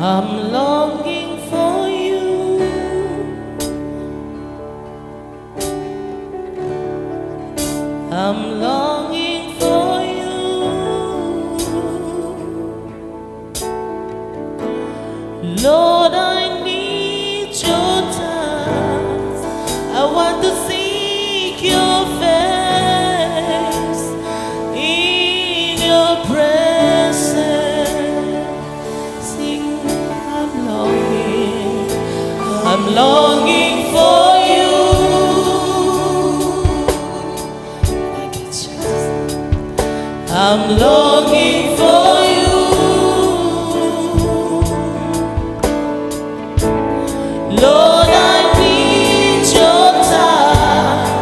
I'm longing for you. I'm longing for you. Lord, I need your touch. I want to seek your face in your presence. I'm longing for you. Thank you, Jesus. I'm longing for you. Lord, I need your touch.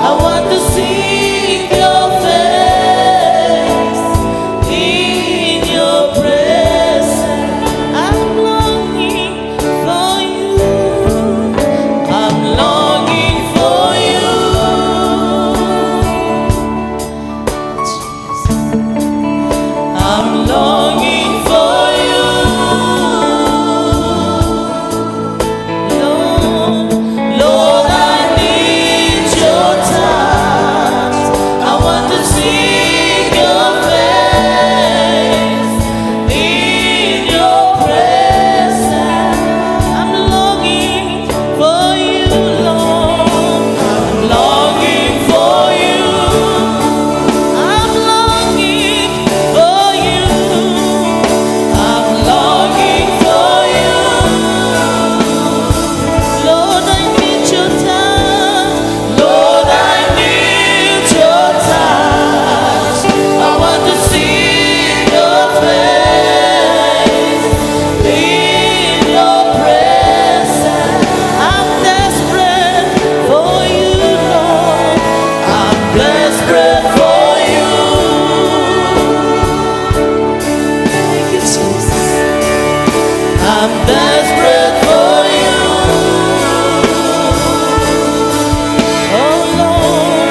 I want to seek your face in your presence. I'm longing for you. I'm longing for you. Jesus. desperate for you. Oh Lord,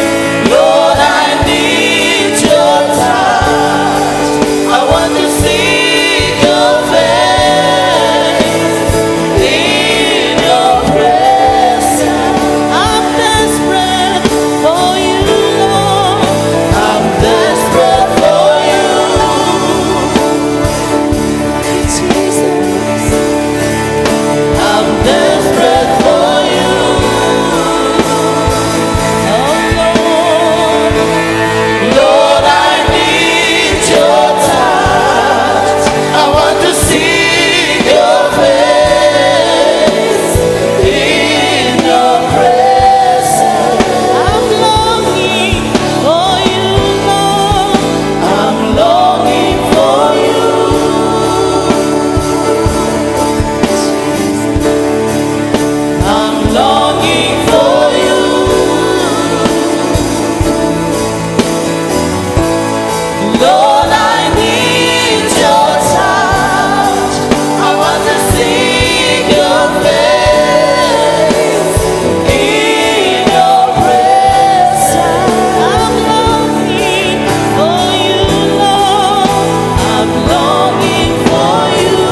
Lord, I need your touch. I want to see your face in your presence. I'm desperate for you, Lord. I'm desperate for you. Jesus, I'm desperate for you. Oh Lord, Lord, I need your touch. I want to see your face in your presence. I'm longing for you, Lord. I'm longing for you. I'm longing for you. Lord, I need your touch. I want to see your face in your presence. I'm longing for you, Lord. I'm longing for you.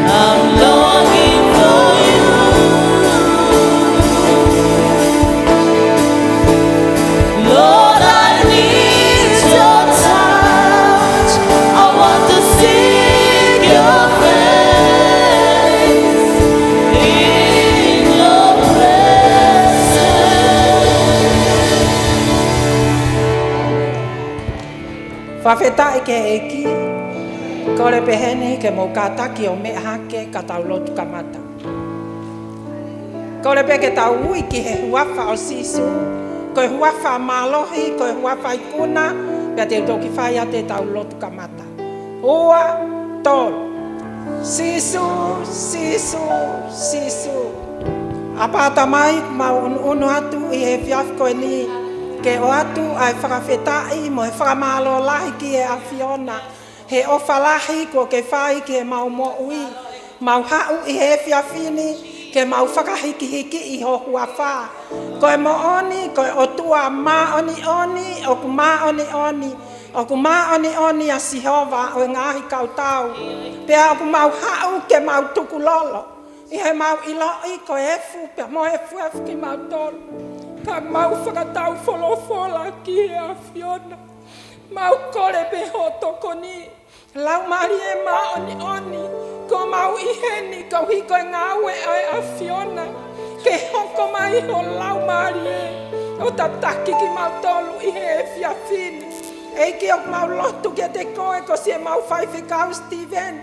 I'm longing for you. Lord, I need your touch. I want to see your face in your presence. Whawhetai ke eki, kore peheni ke mo kataki o me hake ka tau lotu ka mata. Kore pe ke tau ui ki he huafa o Sisu, ko he huafa malohi, ko he huafa ikuna, pia te toki whai a te tau lotu ka mata. Ua, tol, Sisu, Sisu, Sisu. Apata mai mau unu atu I he fiafko e ni, ke o atu ai whakawhetai mo he whakamalo lahi ki e a Fiona. He ofalahi ko ke whai ki he mau mo ui. Mau hau I he fiafini ke mau whakahiki hiki I ho huawha. Ko e mo oni, ko e o tua ma oni oni, o ku ma oni oni. O ku ma oni oni a Sihova o ngahi kautau. Pea o ku mau hau ke mau tuku lolo. I he mau iloi ko e fu, pea mo e fu ki mau tolu. Ka mau whakatau Folofola ki he a Fiona. Mau kore pe ho toko ni. Lau mari e ma oni oni. Ko mau I heni ko hiko e ngawe ai a Fiona. Ke hoko mai ho lau mari e. O tataki ki mau tolu I he e fiafini. Eiki o mau lotu ke te koe ko si e mau whaiwhekau Steven.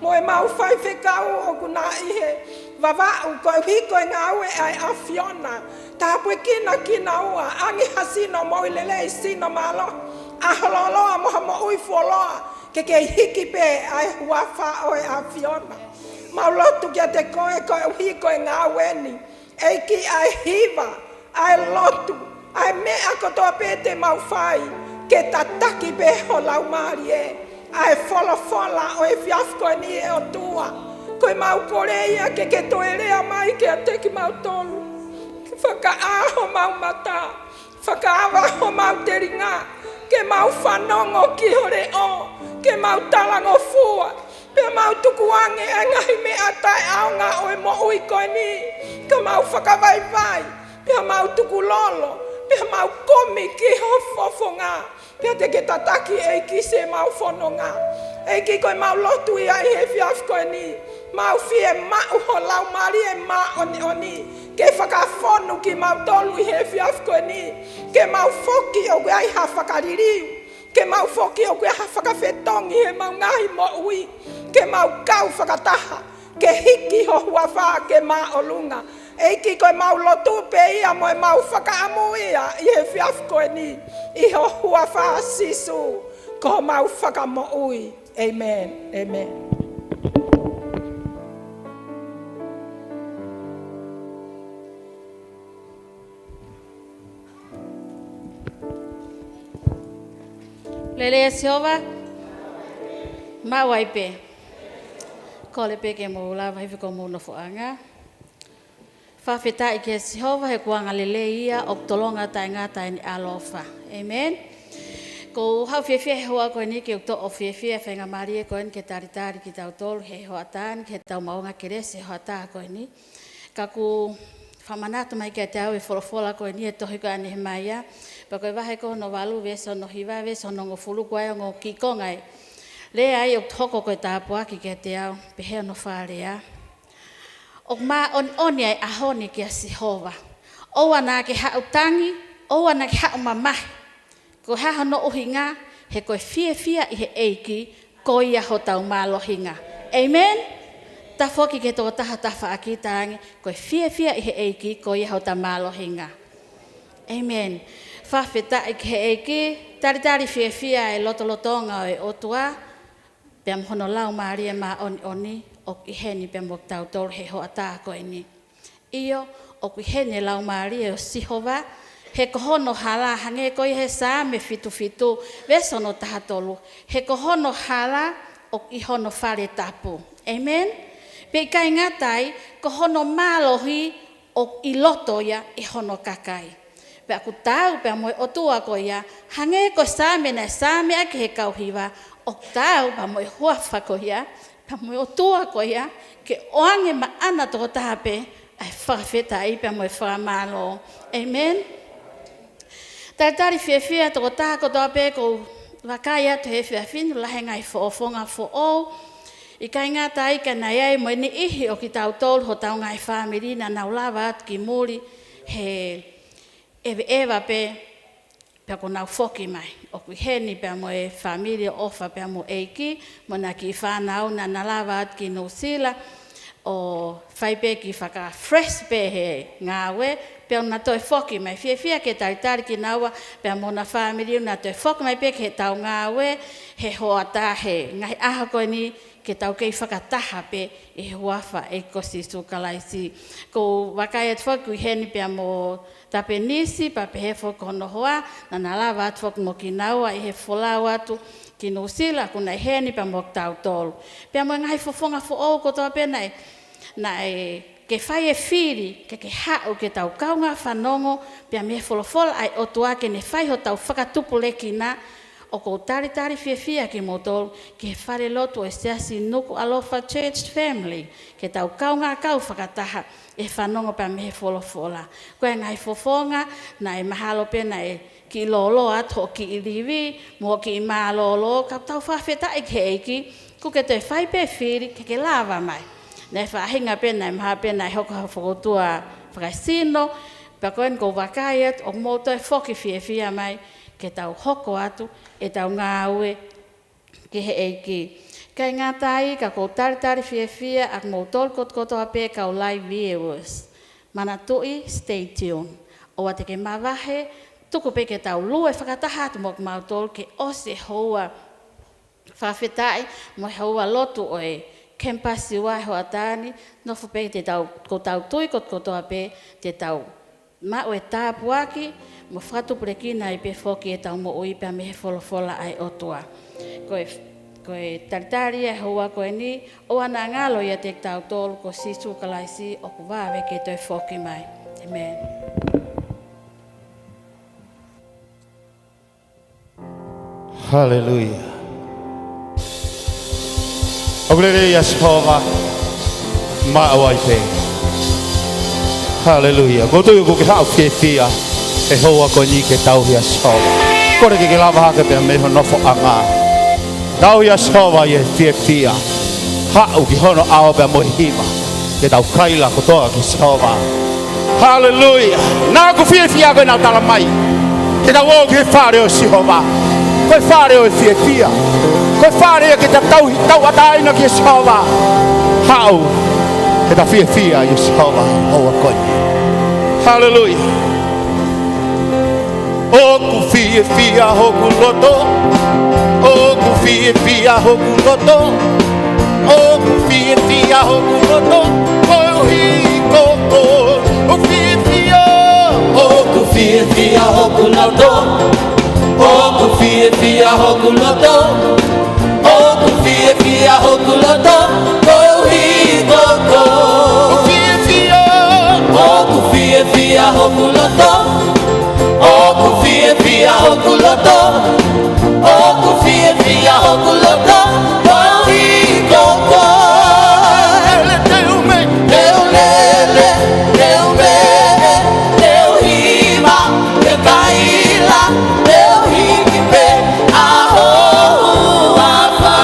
Mo e mau whaiwhekau o kuna I he. Vavau ko hiko e ngawe ai a Fiona. Tāpue kina ua, angi hasino mo I lele I sino malo. Ahololoa moha mo ui foloa, ke hiki pe ai huafa o e a Fiona. Mau lotu kia te koe hiko e ngā weni. Eiki ai hiva, ai lotu, ai mea kotoa pe te mau whai, ke tataki pe ho lau mari e. Ai Folofola o e fiafko e ni e o tua. Koe mau koreia ke toerea mai ke a teki mau tolu. Whakaaho mau mata, whakaawaho mau te ringa, ke mau whanongo ki hore o, ke mau talango fua, pe mau tukuange e ngahi mea tai aonga o e mo ui koe ni, ke mau whakawaiwai, pe mau tuku lolo, pe mau komi ki ho fofonga, pe te ke tataki e ki se mau whanonga, e ki koe mau lotu I ai he fiaf koe ni, mau fie mau ho lau mari e ma oni oni, ke whakawhonu ki mau tolu I he fiaf koe ni, ke mau foki o koe ai ha whakaririu, ke mau foki o koe ha whakawhetongi he mau ngahi mo ui, ke mau kau whakataha, ke hiki ho huawha ke ma o lunga, eiki koe mau lotu pe ia mo e mau whakaamu ia I he fiaf koe ni, I ho huawha Sisu, ko mau whakamo ui. Amen. Amen. Lele Silva. Mawaipe. Kole peke mo la vai ko mo no foanga. Fa feta ke Jehova he kuanga lele ia oktolonga tainga tain alofa. Amen. Ko hau fie hoa ko ni ke to ofie fenga marie ko en ke taritari ki tau tol he hoatan ke tau maunga kerese hoata ko ni. Ka ku famanatu mai ke tau e folofola ko ni to hi ko ani maia. Pa ko va he ko no valu veso no hiva veso no ngofulu ko ngo ki ko ngai. Le ai o toko ko tapua ki ke te au pehe no wharea. O ma on ai ahoni ki a Jehova. O ana ke hautangi, o ana ke hau mamahi. Ko haha no uhinga, he koe fia i he eiki, ko ia ho tau mālohinga. Amen? Ta foki ke tō taha tawha aki tāngi, koe fia i he eiki, ko ia ho tau mālohinga. Amen. Whawheta i ke he eiki, taritari fia e lotolotonga e otua, pia mhono lau maaria ma oni, o ki heni pia mok tau tōru he hoa tā koe ni. Iyo, o ki heni lau maaria o Jehova, he kohono hala, hange koe he sā me fitu, veso no taha tolu. He kohono hala, o ki hono whare tapu. Amen? Pe kai ngatai, kohono mālohi, o i loto ia, i hono kakai. Pe aku tau, pe amoe o tua koe ia, hange koe sā me nai sā me ake he kauhiwa, o tau, pa moe huafa ko ia, pa moe o tua ko ia, ke oange ma ana toko tahape, ai whawheta i pa moe whamalo. Amen? Taritari fia toko taha ko tahape, ko vakai atu he whiawhinu, lahe ngai whoofonga whoou, i kai ngā tai ka nai ai moe ni ihi o ki tau tolu ho tau ngai whamiri, na naulawa atu ki muri, he ewa pe, pia ko nau foki mai. O kui heni pia mo e familia ofa pia mo eiki, mo na ki whanau na nalawa at ki Nusila, o whaipe ki whaka fresh pe he ngāwe, pia na toi foki mai. Fia ke taritari ki naua, pia mo na familia na toi foki mai pe ke tau ngāwe, he hoa tā he ngai aha koe ni, ke tau kei whakataha pe e huafa e ko Sisu kalaisi. Ko wakai at whaku heni pia mo tape nisi, pa pe he whako no hoa, na nalawa at whaku mo ki naua i he wholau atu ki Nusila, kuna heni pia mo tau tolu. Pia mo ngai whafonga whoou ko toa pe nai ke whai e whiri, ke hau ke tau kaunga whanongo, pia me Folofola ai otua ke ne whai ho tau whakatupu leki na, o ko taritari fia ki motol, ke whare lotu e seasi Nuku'alofa church family, ke tau kaunga kau whakataha, e whanongo pa mehe Folofola. Koe ngai fofonga, na e mahalo pe na e ki lolo ato ki iriwi, mo ki malolo, ka tau whawheta e ke eiki, ku ke te whai pe whiri, ke lava mai. Na e whahinga pe na e maha pe na e hoko whakotua whakaisino, pa koen ko wakaiat, o moto e whoki fia mai, ke tau hoko atu, e tau ngāue ke he eiki. Kai ngā tai, ka kou taritari fia, ak mou tol koto ape kau live viewers. Mana tui, stay tuned. O ate ke mawahe, tuku pe ke tau lua e whakataha atu mok mau tol ke ose hoa whawhetai, mo hoa lotu o e kempasi wai hoa tāni, nofu pe te tau, ko tau tui koto ape, te tau ma o e tāpuaki, mo whakatupureki i pe whoki e tau mo ui pia mehe Folofola ai otua. Koe taritari e hoa koe ni, o ana ngalo ia te tau tolu ko Sisu kalaisi o ku wawe ke toi whoki mai. Amen. Hallelujah. Oglere ya Jehova ma'awai pe. Hallelujah. Go to go ke hau fia. E hoa ko ni ke tau ya Jehova. Kore ke lava hake pe me no fo anga. Tau ya Jehova ye fia. Hau ki hono ao pe mo hima. Ke tau kaila ko toa ki Jehova. Hallelujah. Na ko fia ko na tala mai. Ke tau o ke fare o Jehova. Ko fare o fia. Ko fare ke tau atai no ki Jehova. Hau ke tau fia ya Jehova. Hoa ko ni. Hallelujah. Oku fia hoku loto, oku fia hoku loto, oku fia hoku loto, ohi koko, oku fia hoku loto, Oku fie fia hoku loto. Oku fie fia hoku loto. Kohi koko. Oku fie fia hoku loto. Oku fie fia hoku loto. Oku fie fia hoku loto. Kohi koko. Teulele, teume, teuhima, tekaila, teuhikipe, aho afa.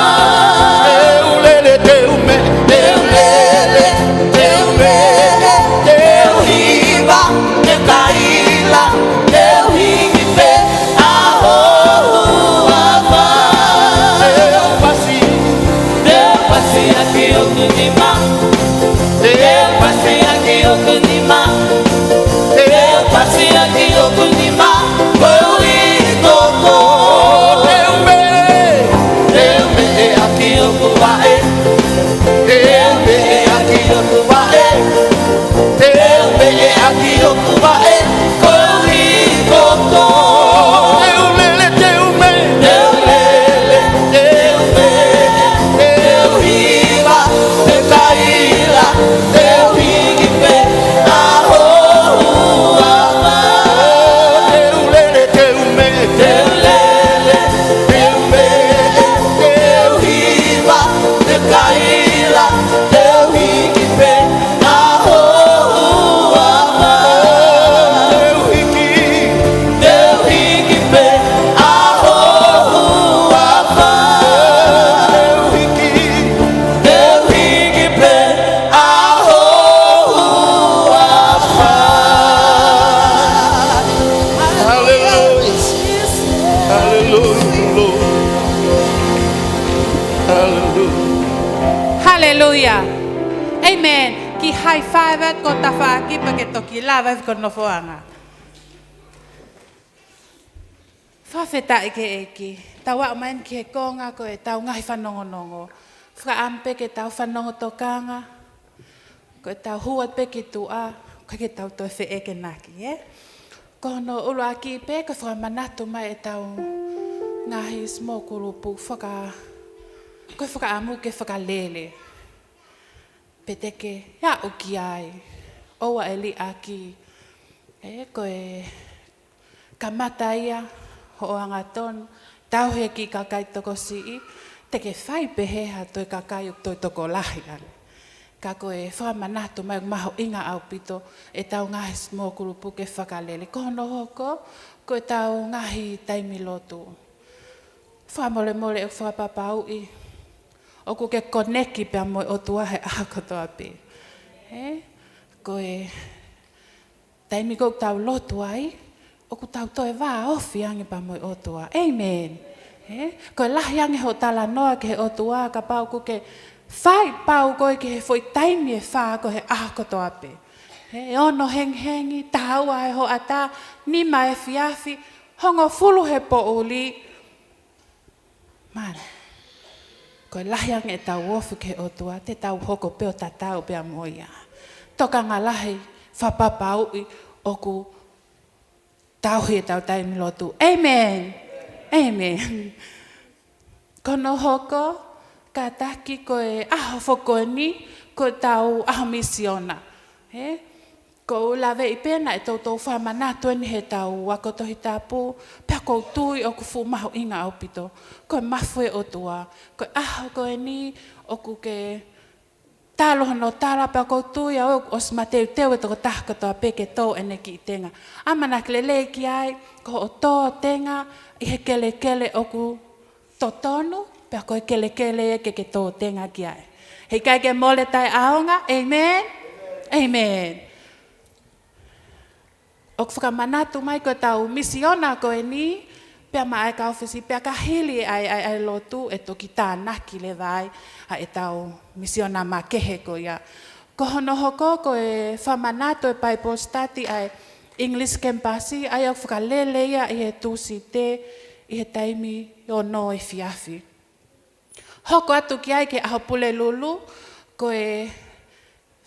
Teulele, teume, teulele, teume, teuhima, tekaila, teuhikipe, aho afa. Teupasi aki okunima. Eu passei aqui o Kunima. Eu passei aqui o Kunima. Eu igogo. Eu me aqui o Kubae. Eu me aqui o Kubae. Eu me aqui o Kubae. Eu igogo. Eu lele, eu me. Eu lele, eu me. Eu riba, eu caíra. Eu ribe, aho, ama. Eu lele, eu me. Eu lele, eu me. Eu riba, eu caíra. Eu ribe, aho, ama. Eu ribe, aho, ama. Eu ribe, aho, ama. Hallelujah. Hallelujah, Lord. Hallelujah. Hallelujah. Amen. Ki high five ko tafaki pa ke toki lava ko no foanga. Fa feta eke eki. Tawa man ke konga ko e tau ngai whanongo nongo. Fra ampe ke tau whanongo tokanga. Ko e tau huat pe ki tua. Ko ke tau toi fe eke naki, Ko no ulu aki pe ko fra manatu mai e tau ngahi smoke urupu whaka. Ko whaka amu ke whaka lele. Peteke, ya uki ai. Owa e li aki. Ko e kamata ia. Hoanga ton. Tau he ki kakai toko sii. Teke whai peheha toi kakai toi toko lahi ale. Ka ko e whamanatu mai maho inga au pito. E tau ngahi smokuru puke whakalele. Kono hoko. Ko e tau ngahi taimi lotu. Whamole mole e whapapau i. Oku ke koneki pia moi o tua he akotoa pe. Ko e taimi kou tau lotu ai. Oku tau toe wā ofi ange pa moi o tua. Amen. Ko e lahi ange ho tala noa ke he o tua ka pau ku ke whai pau koe ke he foi taimi e wha ko he akotoa pe. E ono henghengi, taua e ho ata, nima e fiafi, hongo fulu he po uli. Mana. Ko lahi ange e tau wofu ke o tua, te tau hoko peo tatau pea moia. Toka ngā lahi whapapau i oku tau he tau taimi lotu. Amen. Amen. Kono hoko, ka taki ko e aho whokoni, ko tau aho misiona. Ko lawe i pēna e tautou whamanatu ni he tau wakotohi tāpū, pia kou tui o ku fumaho inga au pito. Ko e mafu e o tua, ko e aho ko e ni, o ku ke taloha no tala pia kou tui au o si Matiu teu e toko tahkatoa peke tō ene ki i tenga. Amana kele le ki ai, ko o tō tenga, i he kele kele o ku totonu, pia ko e kele kele e ke tō tenga ki ai. Hei kai ke mole tai aonga, amen? Amen. O whakamanatu mai ko tau misiona ko e ni, pia mai ka ofisi, pia ka hili ai lotu e toki tānaki le vai, a e tau misiona ma kehe ko ia. Ko hono hoko ko e whamanatu e pai postati ai English campasi, ai au whakalele ia i he tūsi te, i he taimi o no e fiafi. Hoko atu ki ai ke aho pule lulu, ko e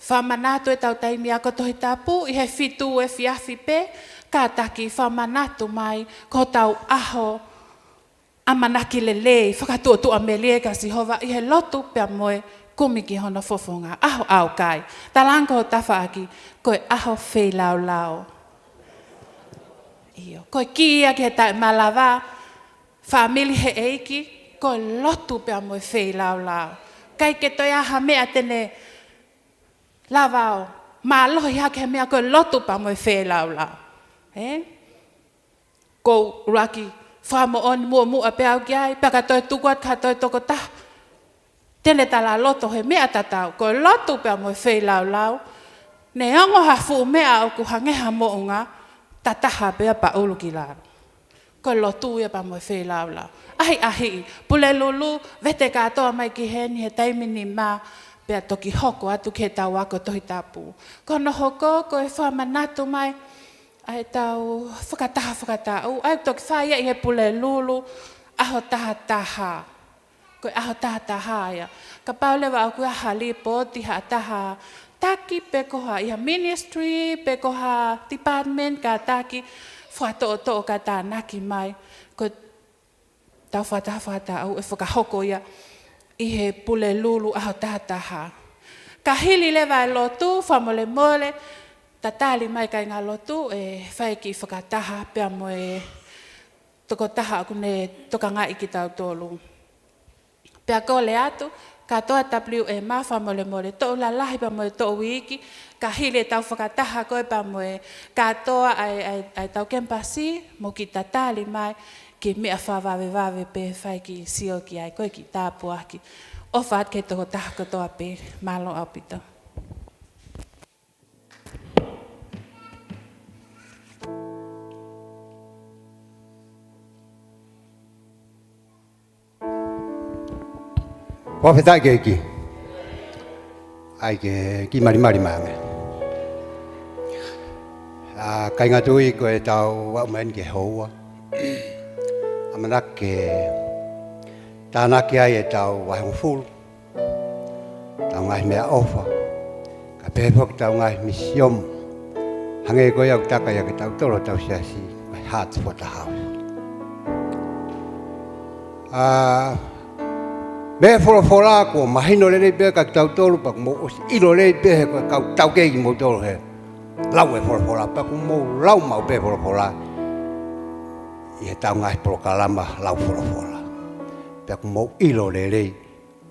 whamanatu e tau taimi a kotohi tapu, i he fitu e fiafi pe, kātaki whamanatu mai, ko tau aho, amanaki lelei, whakatuatua me lie ka Sihova, i he lotu pia moe, kumiki hono fofonga, aho au kai. Talanko tawhaaki, koe aho whei lau lau. Iyo, koe kia ki he tai malawa, whamili he eiki, koe lotu pia moe whei lau lau. Kai ke toi aha mea tene lavao, ma lohi hake mea koe lotu pia moe whei lau lau. Ko raki, whamo on mua pe au ki ai, pia toi tukuat ka toi toko ta. Tene tala loto he mea tatau, ko loto pia mo whei lau lau. Ne ango hafu mea au ku hangeha moonga, tataha pia pa ulu ki lau. Ko loto ia pa mo whei lau lau. Ahi, pule lulu, vete katoa mai ki heni he taimini ma, pia toki hoko atu ke tau ako tohi tapu. Ko no hoko, ko e whamanatu mai, ai tau whakataha, ai toki whaia i he pule lulu, aho taha. Ko aho taha ia. Ka paulewa aku aha lipo tiha taha taki pekoha iha ministry pekoha department ka taki whatoto ka tānaki mai. Ko tau whata au e whakahoko ia i he pule lulu aho taha. Ka hili lewa e lotu whamole mole tatali mai kai ngā lotu e whaiki whakataha pia mo e toko taha aku ne toka ngā iki tau tolu. Pea kole atu, ka toa WE ma whamole mole, tō la lahi pa moe tō wiki, ka hile tau whakataha koe pa moe, ka toa ai tau kempasi, mo ki tatali mai, ki mea whawawe pe whai ki sio ki ai, koe ki tāpu aki. O whaat kei toko taha ko toa pe, malo au pito. Whawhetai ke iki. Ai ke ki mari mame. Kai ngā tui koe tau wau main ke hoa. Amana ke tānaki ai e tau wahong fulu. Tau ngai mea ofa. Ka pēpok tau ngai misiom. Hange koe au taka ia ke tau toro tau siasi. Koe hearts for the house. Me Folofola ko mahino le be ka tau tolu pa mo ilo le be ka tau ke mo tolu he lau e Folofola pa ko mo lau mau be Folofola i tau ngai pro kalama lau Folofola pa ko mo ilo le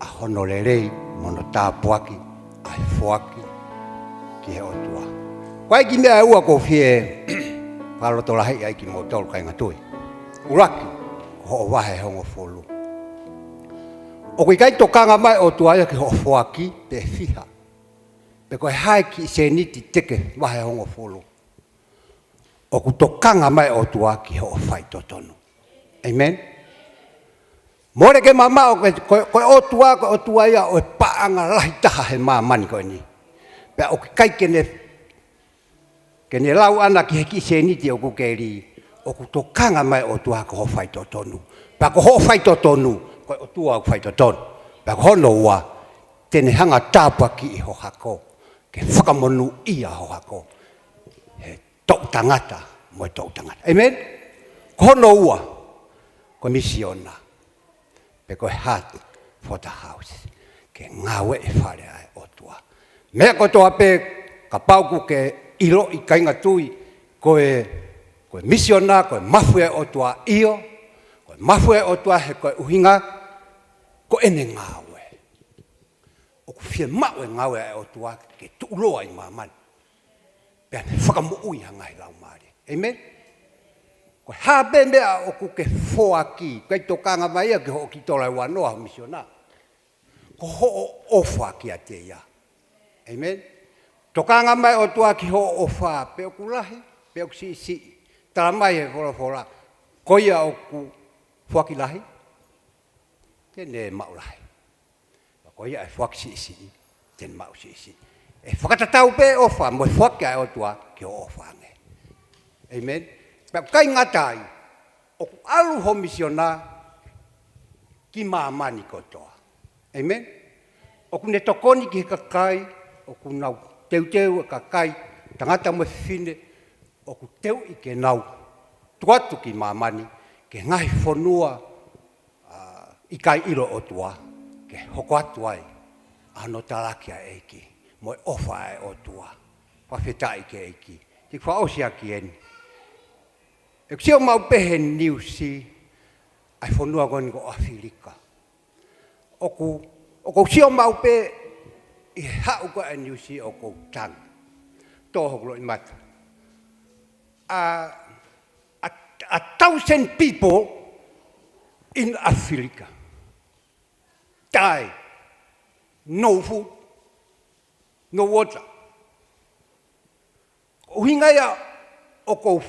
a hono le mono ta puaki ai fuaki ki o tua kwai ki me au ko fie pa lo tola ai ki mo tolu kai ngatui uraki ho wahe hongo folu. O kui kai tokanga mai o tuaia ki ho fuaki te fiha. Pe koe hai ki se niti teke wahe hongo folo. O ku tokanga mai o tua ki ho fai totonu. Amen. More ke mama o koe o tuaia o paanga lahi taha he mamani koe ni. Pe o kai kene lau ana ki he ki se niti o ku keri. O ku tokanga mai o tua ki ho fai totonu. Pe ko ho fai totonu. Koe o tua au whaito tonu. Pea hono ua, tene hanga tāpaki i ho hako. Ke whakamonu ia ho hako. He tau tangata, moe tau tangata. Amen? Hono ua, koe misiona. Pe koe heart for the house. Ke ngawe e whare ai o tua. Mea ko toa pe, ka pauku ke ilo i kainga tui. Koe misiona, koe mafue o tua io. Mafue o tua he koe uhinga, ko ene ngawe. O ku fie maue ngawe ai o tua ke tuuloa i mamani. Pea me whakamu ui hangai lau maari. Amen? Ko habe mea o ku ke foaki, kai tokanga mai ke ho ki tola wanoa misiona. Ko ho ofa ki a te ia. Amen? Tokanga mai o tua ki ho ofa, pe o ku lahi, pe o ku si. Tala mai he Folofola, ko ia o ku fuaki lahi, tene mau lahi. Ko ia e fuaki si, tene mau si. E whakatatau pe ofa, mo fuaki ai o tua ki o ofa nge. Amen. Pea kai ngatai, o ku alu ho misiona ki maamani kotoa. Amen. O ku ne tokoni ki kakai, o ku nau teuteu kakai, tangata mo fine, o ku teu I ke nau tuatu ki mamani ke ngai whanua I kai ilo o tua ke hoko atu ai ano talakia eiki mo ofa e o tua whawhetai ke eiki ti whaosia ki eni e kusio mau pehe niusi ai whanua goni ko Afirika o ko sio mau pe I hau ko e niusi o ko tang toho kulo I mata a 1,000 people in Africa die, no food, no water. O hinga ia o ko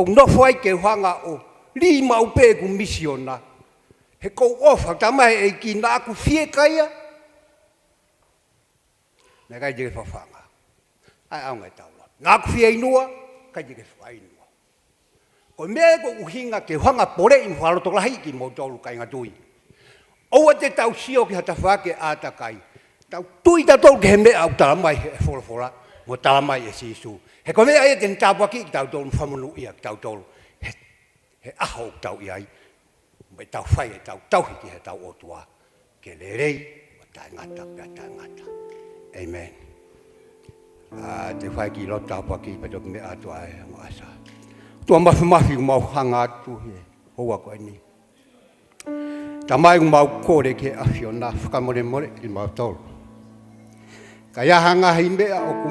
nofo ai ke hanga o lima upe ku misiona. He ko ofa tamai e ki na ku fie kaia. Na kai je fafanga. Ai au ngai tau. Na ku fie inua, kai je fai inua. Ko me ko uhinga ke hanga pore I whalo to lahi ki mo tolu kai ngatui. O te tau sio ki hata whake ata kai. Tau tui ta tolu ke me au talamai he Folofola, mo talamai e Sisu. He ko mea e ten tāpaki ki tau tolu whamunu ia ki tau tolu. He aho tau iai. Me tau whai e tau hiki he tau otua. Ke le rei, o tai ngata, pia tai ngata. Amen. Te whai ki lo tāpaki pa toki me atua e mo asa. Tua mafi mau hanga atu he hoa koe ni. Ta mai mau kore ke awhiona whakamore I mau tolu. Ka ia hanga hei mea o ku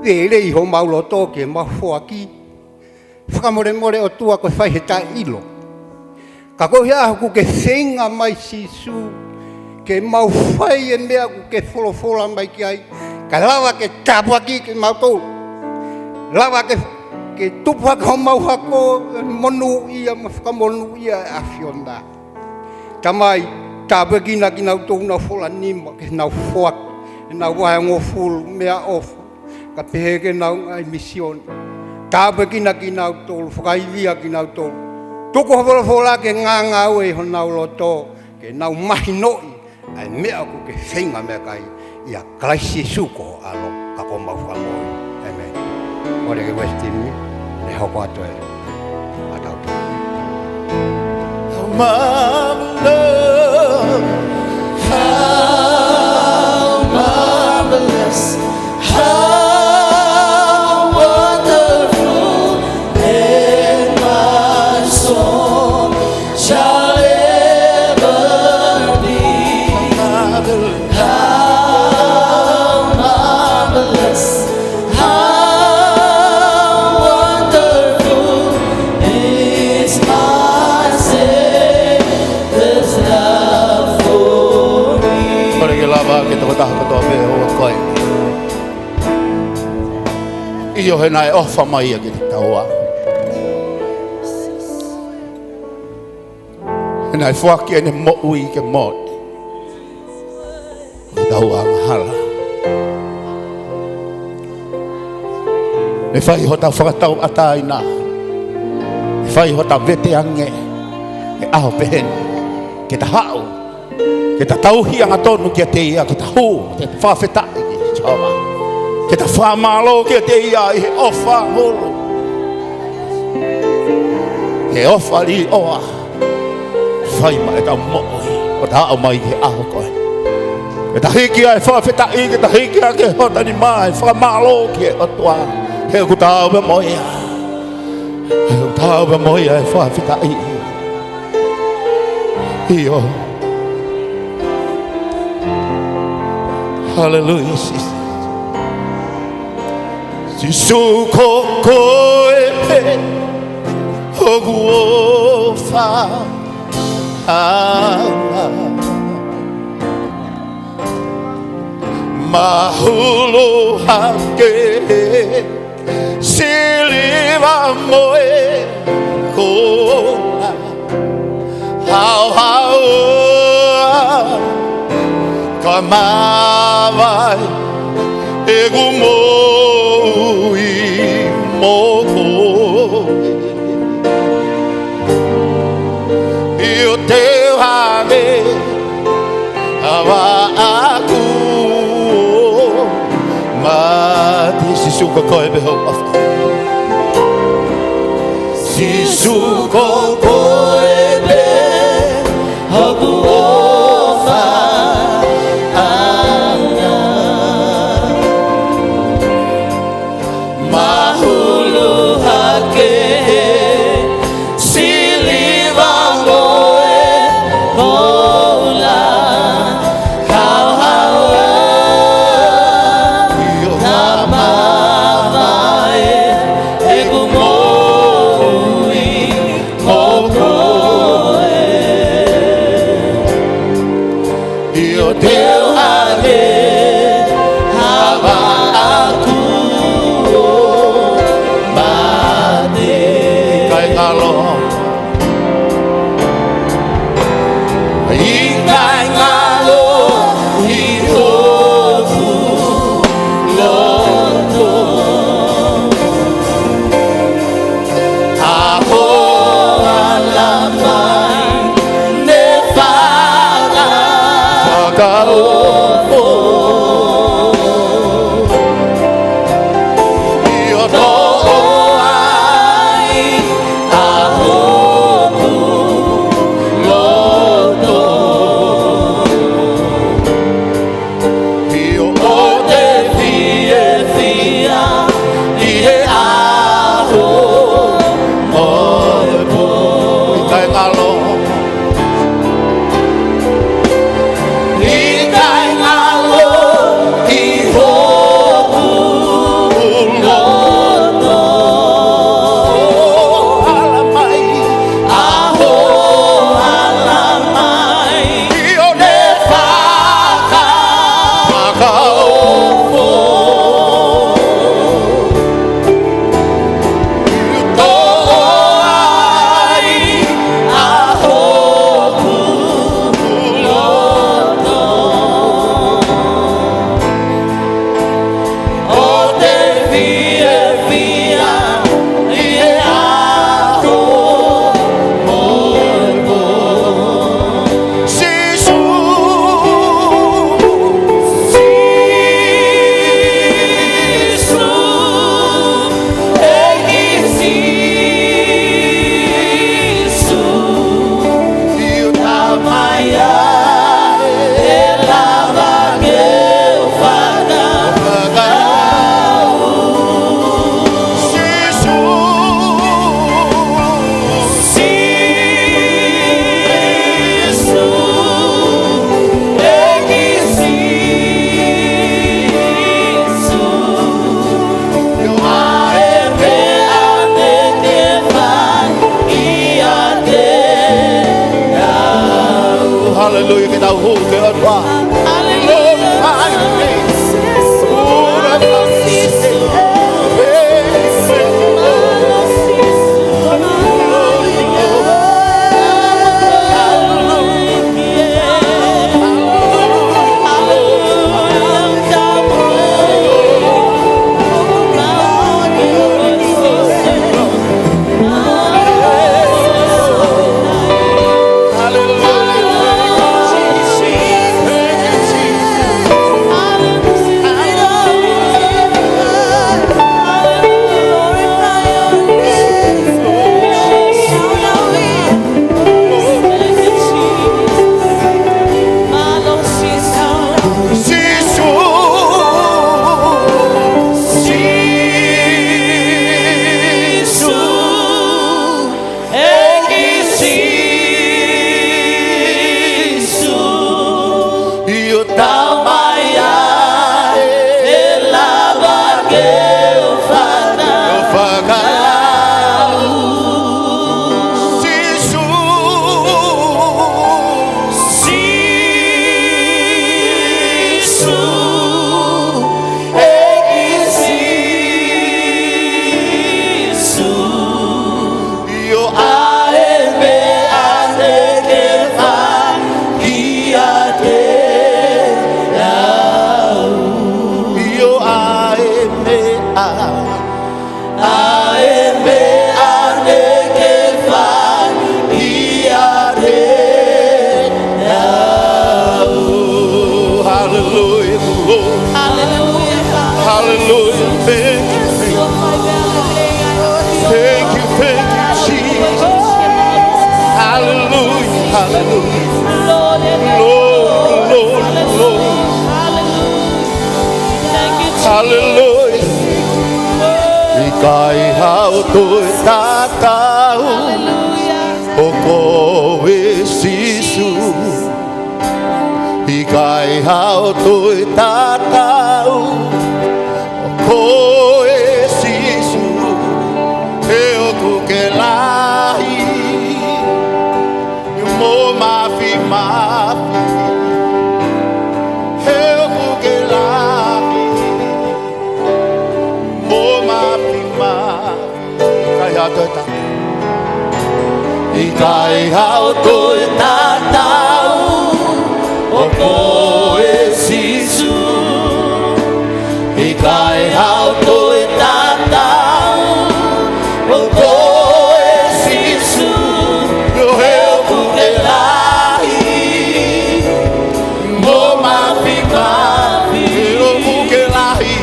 rei ho mau loto ke mau whoaki. Whakamore o tua koe whai he tai ilo. Ka koe hea ku ke whenga mai Sisu. Ke mau whai e mea ku ke Folofola mai ki ai. Ka lawa ke tāpuaki ke mau tolu. Lawa ke tupa ka mau hako monu ia whakamonu ia awhiona. Tamai tāpekina ki nau tōu nau whola nima ke nau whoak. Nau wahe ngō fulu mea ofa. Ka pehe ke nau ngai mission. Tāpekina ki nau tōu, whakaivia ki nau tōu. Toko Folofola ke ngā ue ho nau loto. Ke nau mahi noi. Ai mea ku ke whenga mea kai. Ia Kraisi suko alo ka ko mau whakamoi. Amen. Ore ke westimi. Ne hoko atoe. Atau tōu. Marvelous, how marvelous, how wonderful, and my soul shall ever be. How marvelous, how wonderful is my Savior's love for me. Kore ke lava ke toko taha katoa pe hoa koe. Iyo he nai ofa mai ia ki te taua. He nai whaki ene mo ui ke mot. Ke taua mahala. Ne whai hota whakatau ataina. Ne whai hota vete ange. E aho pehen. Ke ta hao. Ke ta tauhi anga tonu kia te ia. Ke ta hu. Ke ta whawhetai ki chawa. Ke ta whamalo kia te ia. I he ofa holo. He ofa li oa. Whai ma e tau mo'i. O ta hao mai ke aho koe. Ke ta hiki ai whawhetai. Ke ta hiki ai ke hota ni mai. Whamalo kia o tua. He ku tau me moia. He ku tau me moia e whawhetai. Iyo. Hallelujah, Sisu. Sisu koko e pe. Hogu ofa. Mahulu hake. Siliva moe kola. How kamavai egumoi moko io te hane ava aku Matiu Sisu koe beho afa Sisu kokoebe Nuku'alofa anga mahulu hake silivangoe bola kau hawa tamamae egumoi mokoe Io Deu ale hava aku bade kai ngalo ikai ngalo hihoku loto aho alamai nefara Kaofo Io doai ahoku loto Io ode fie fia Ie aho moepo Ikai ngalo Ikai ngalo ihoku loto alamai aho alamai io ne faka makaofo io toai ahoku loto Ode via via ie aho moepo Sisu Sisu Egi Sisu Io tamaya elava que eu faga Sisu Sisu Egi Sisu Eu aerbe ane nevan iate Hallelujah, kita hu ke atwa Hallelujah. Hallelujah. Ikai hau toi tatau. O koe Sisu. Ikai hau toi tatau. O koe Sisu. E o kuke lahi. Mo mafi mafi. E o kuke lahi. Mo mafi mafi. Kai hau toi tatau. Ikai hau toi tatau. O koe Sisu. Ikai hau toi tatau. O koe Sisu. Yo he o kuke lahi. Mo mafi mafi. O kuke lahi.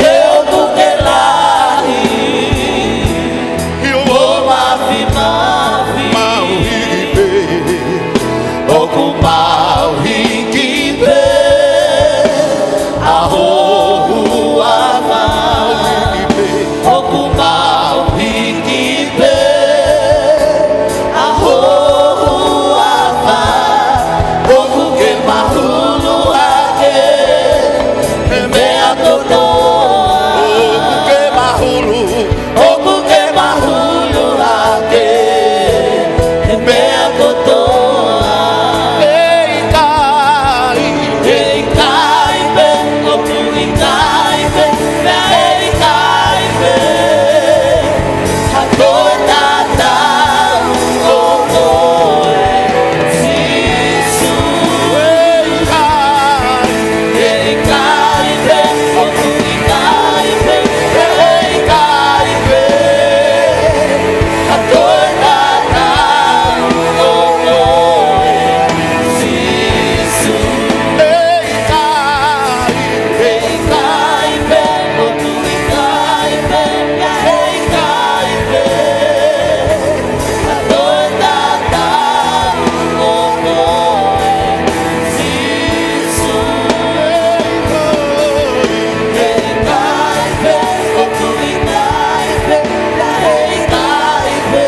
He o kuke lahi. Mo mafi mafi. Mau hikipe. O ku mau hikipe. Aho ua o ku mau hikipe. Aho ua o ku ke mahulu ake. Mea kotoa. O ku ke mahulu. O ku ke mahulu ake. Mea kotoa. Ei kai. Ei kai pe. O ku i kai pe. Ei kai pe. Ha koe tatau. O koe Sisu. Ei kai. Ei kai pe. O ku i kai pe. Ei kai pe. Ha koe tatau. O koe Sisu. Ei kai. Ei kai pe. O ku i kai pe. Ei kai pe. Ha koe tatau. O koe Sisu. Ei kai pe. O ku i kai pe. Ei kai pe.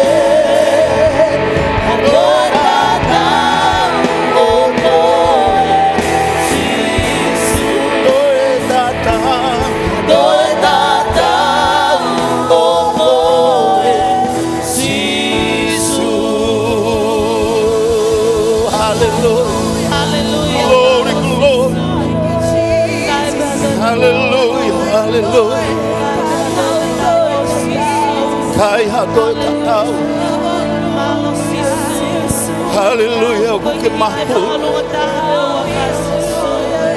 Ha koe tatau. O koe Sisu. Koe tatau. Koe tatau. O koe Sisu. Hallelujah. Hallelujah. Glory, glory. Hallelujah. Hallelujah. Kai ha toi tatau. Hallelujah. O kuke mahulu.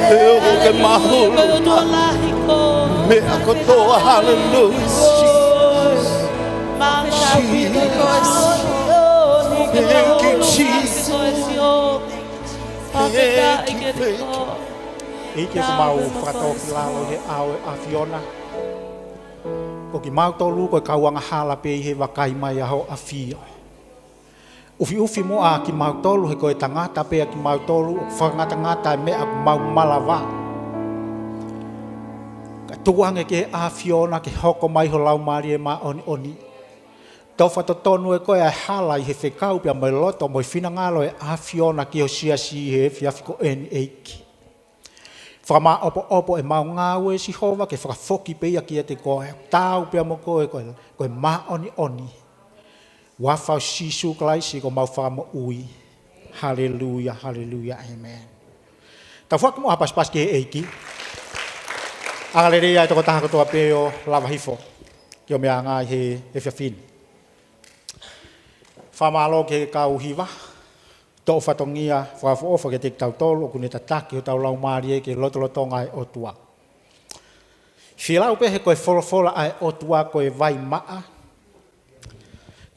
E o kuke mahulu. Mea kotoa. Hallelujah. Thank you, Jesus. Thank you. Ike ko mau whakatau ki lalo he au a Fiona. Ko ki mau tolu ko kauanga hala pe he vakai mai aho a Fio. Ufi mo a ki mau tolu he ko e tangata pe a ki mau tolu whangata me a mau malawa. Ka tuange ke a Fiona ke hoko mai ho lau mari e ma oni. Tau whatotonu e koe a hala i he whekau pia mai loto moi whina ngalo e a Fiona ki o sia si he whiawhiko eni eiki. Whama opo e mau ngāu e si hova ke whakafoki peia ki e te koe. Tau pia mo koe koe ma oni. Wafau Sisu klaisi ko mau whama ui. Hallelujah, hallelujah, amen. Tau whakamu hapas ki he eiki. Angarerea e toko taha kotoa peo lava hifo. Ki o mea ngā he whiawhini. Whamalo ke kau hiwa. Tō whatongia whawhaofa ke te tau tolo kune tataki o tau lau maari e ke lotolotonga e otua. Whilau pehe koe Folofola ai otua koe vai maa.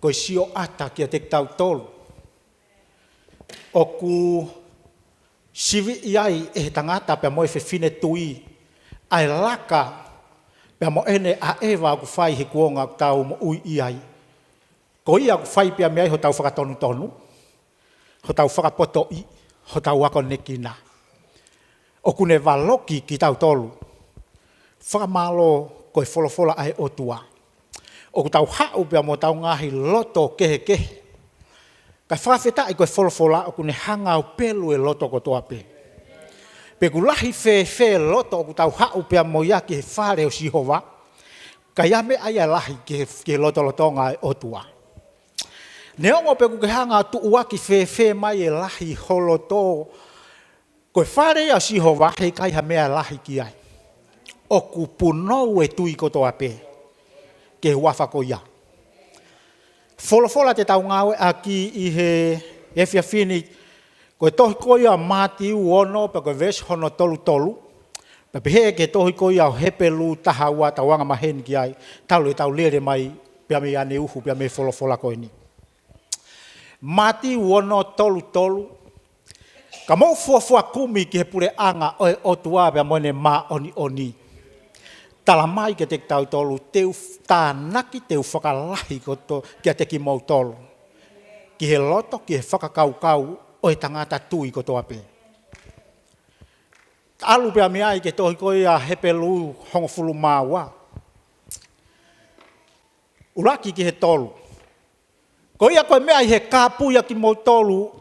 Koe sio ata ki a te tau tolo. O ku sivi iai e he tangata pia moe whine tui. Ai laka pia mo ene a ewa ku whai he kuonga tau mo ui iai. Ko ia ku whai pia mea ho tau whakatonu tonu. ho tau whakapoto I, ho tau wako nekina. O kune waloki ki tau tolu. Whakamalo koe Folofola ai otua. O ku tau hau pia mo tau ngahi loto kehe kehe. Ka whawheta I koe Folofola o kune hangau pelu e loto kotoa pe. Pe ku lahi fe loto o ku tau hau pia mo ia ki he whare o Sihova. Ka ia me aia lahi ki he loto lotonga e otua. Neongo pe ku ke hanga tu uaki fe mai e lahi holoto. Koe whare o Sihova hei kai ha mea lahi ki ai. O ku punou e tui kotoa pe. Ke wafa ko ia. Folofola te tau ngawe aki I he whiawhini. Koe tohi ko ia Matiu ono pa koe vesi hono tolu. Pa pehe ke tohi ko ia Hepelu tahaua tawanga maheni ki ai. Tau lere mai pia me ane uhu pia me Folofola koe ni. Matiu ono tolu. Ka mau fuafua kumi ki he pure anga oe otua pia moene ma oni. Tala mai ke te tau tolu, teu tānaki teu whakalahi koto kia te ki mau tolu. Ki he loto, ki he whakakau o e tangata tui koto ape. Alu pia mi ai ke tohi koe a Hepelu hongofulu māua. Uraki ki he tolu. Koe ia koe mea I he kāpuia ki mau tolu,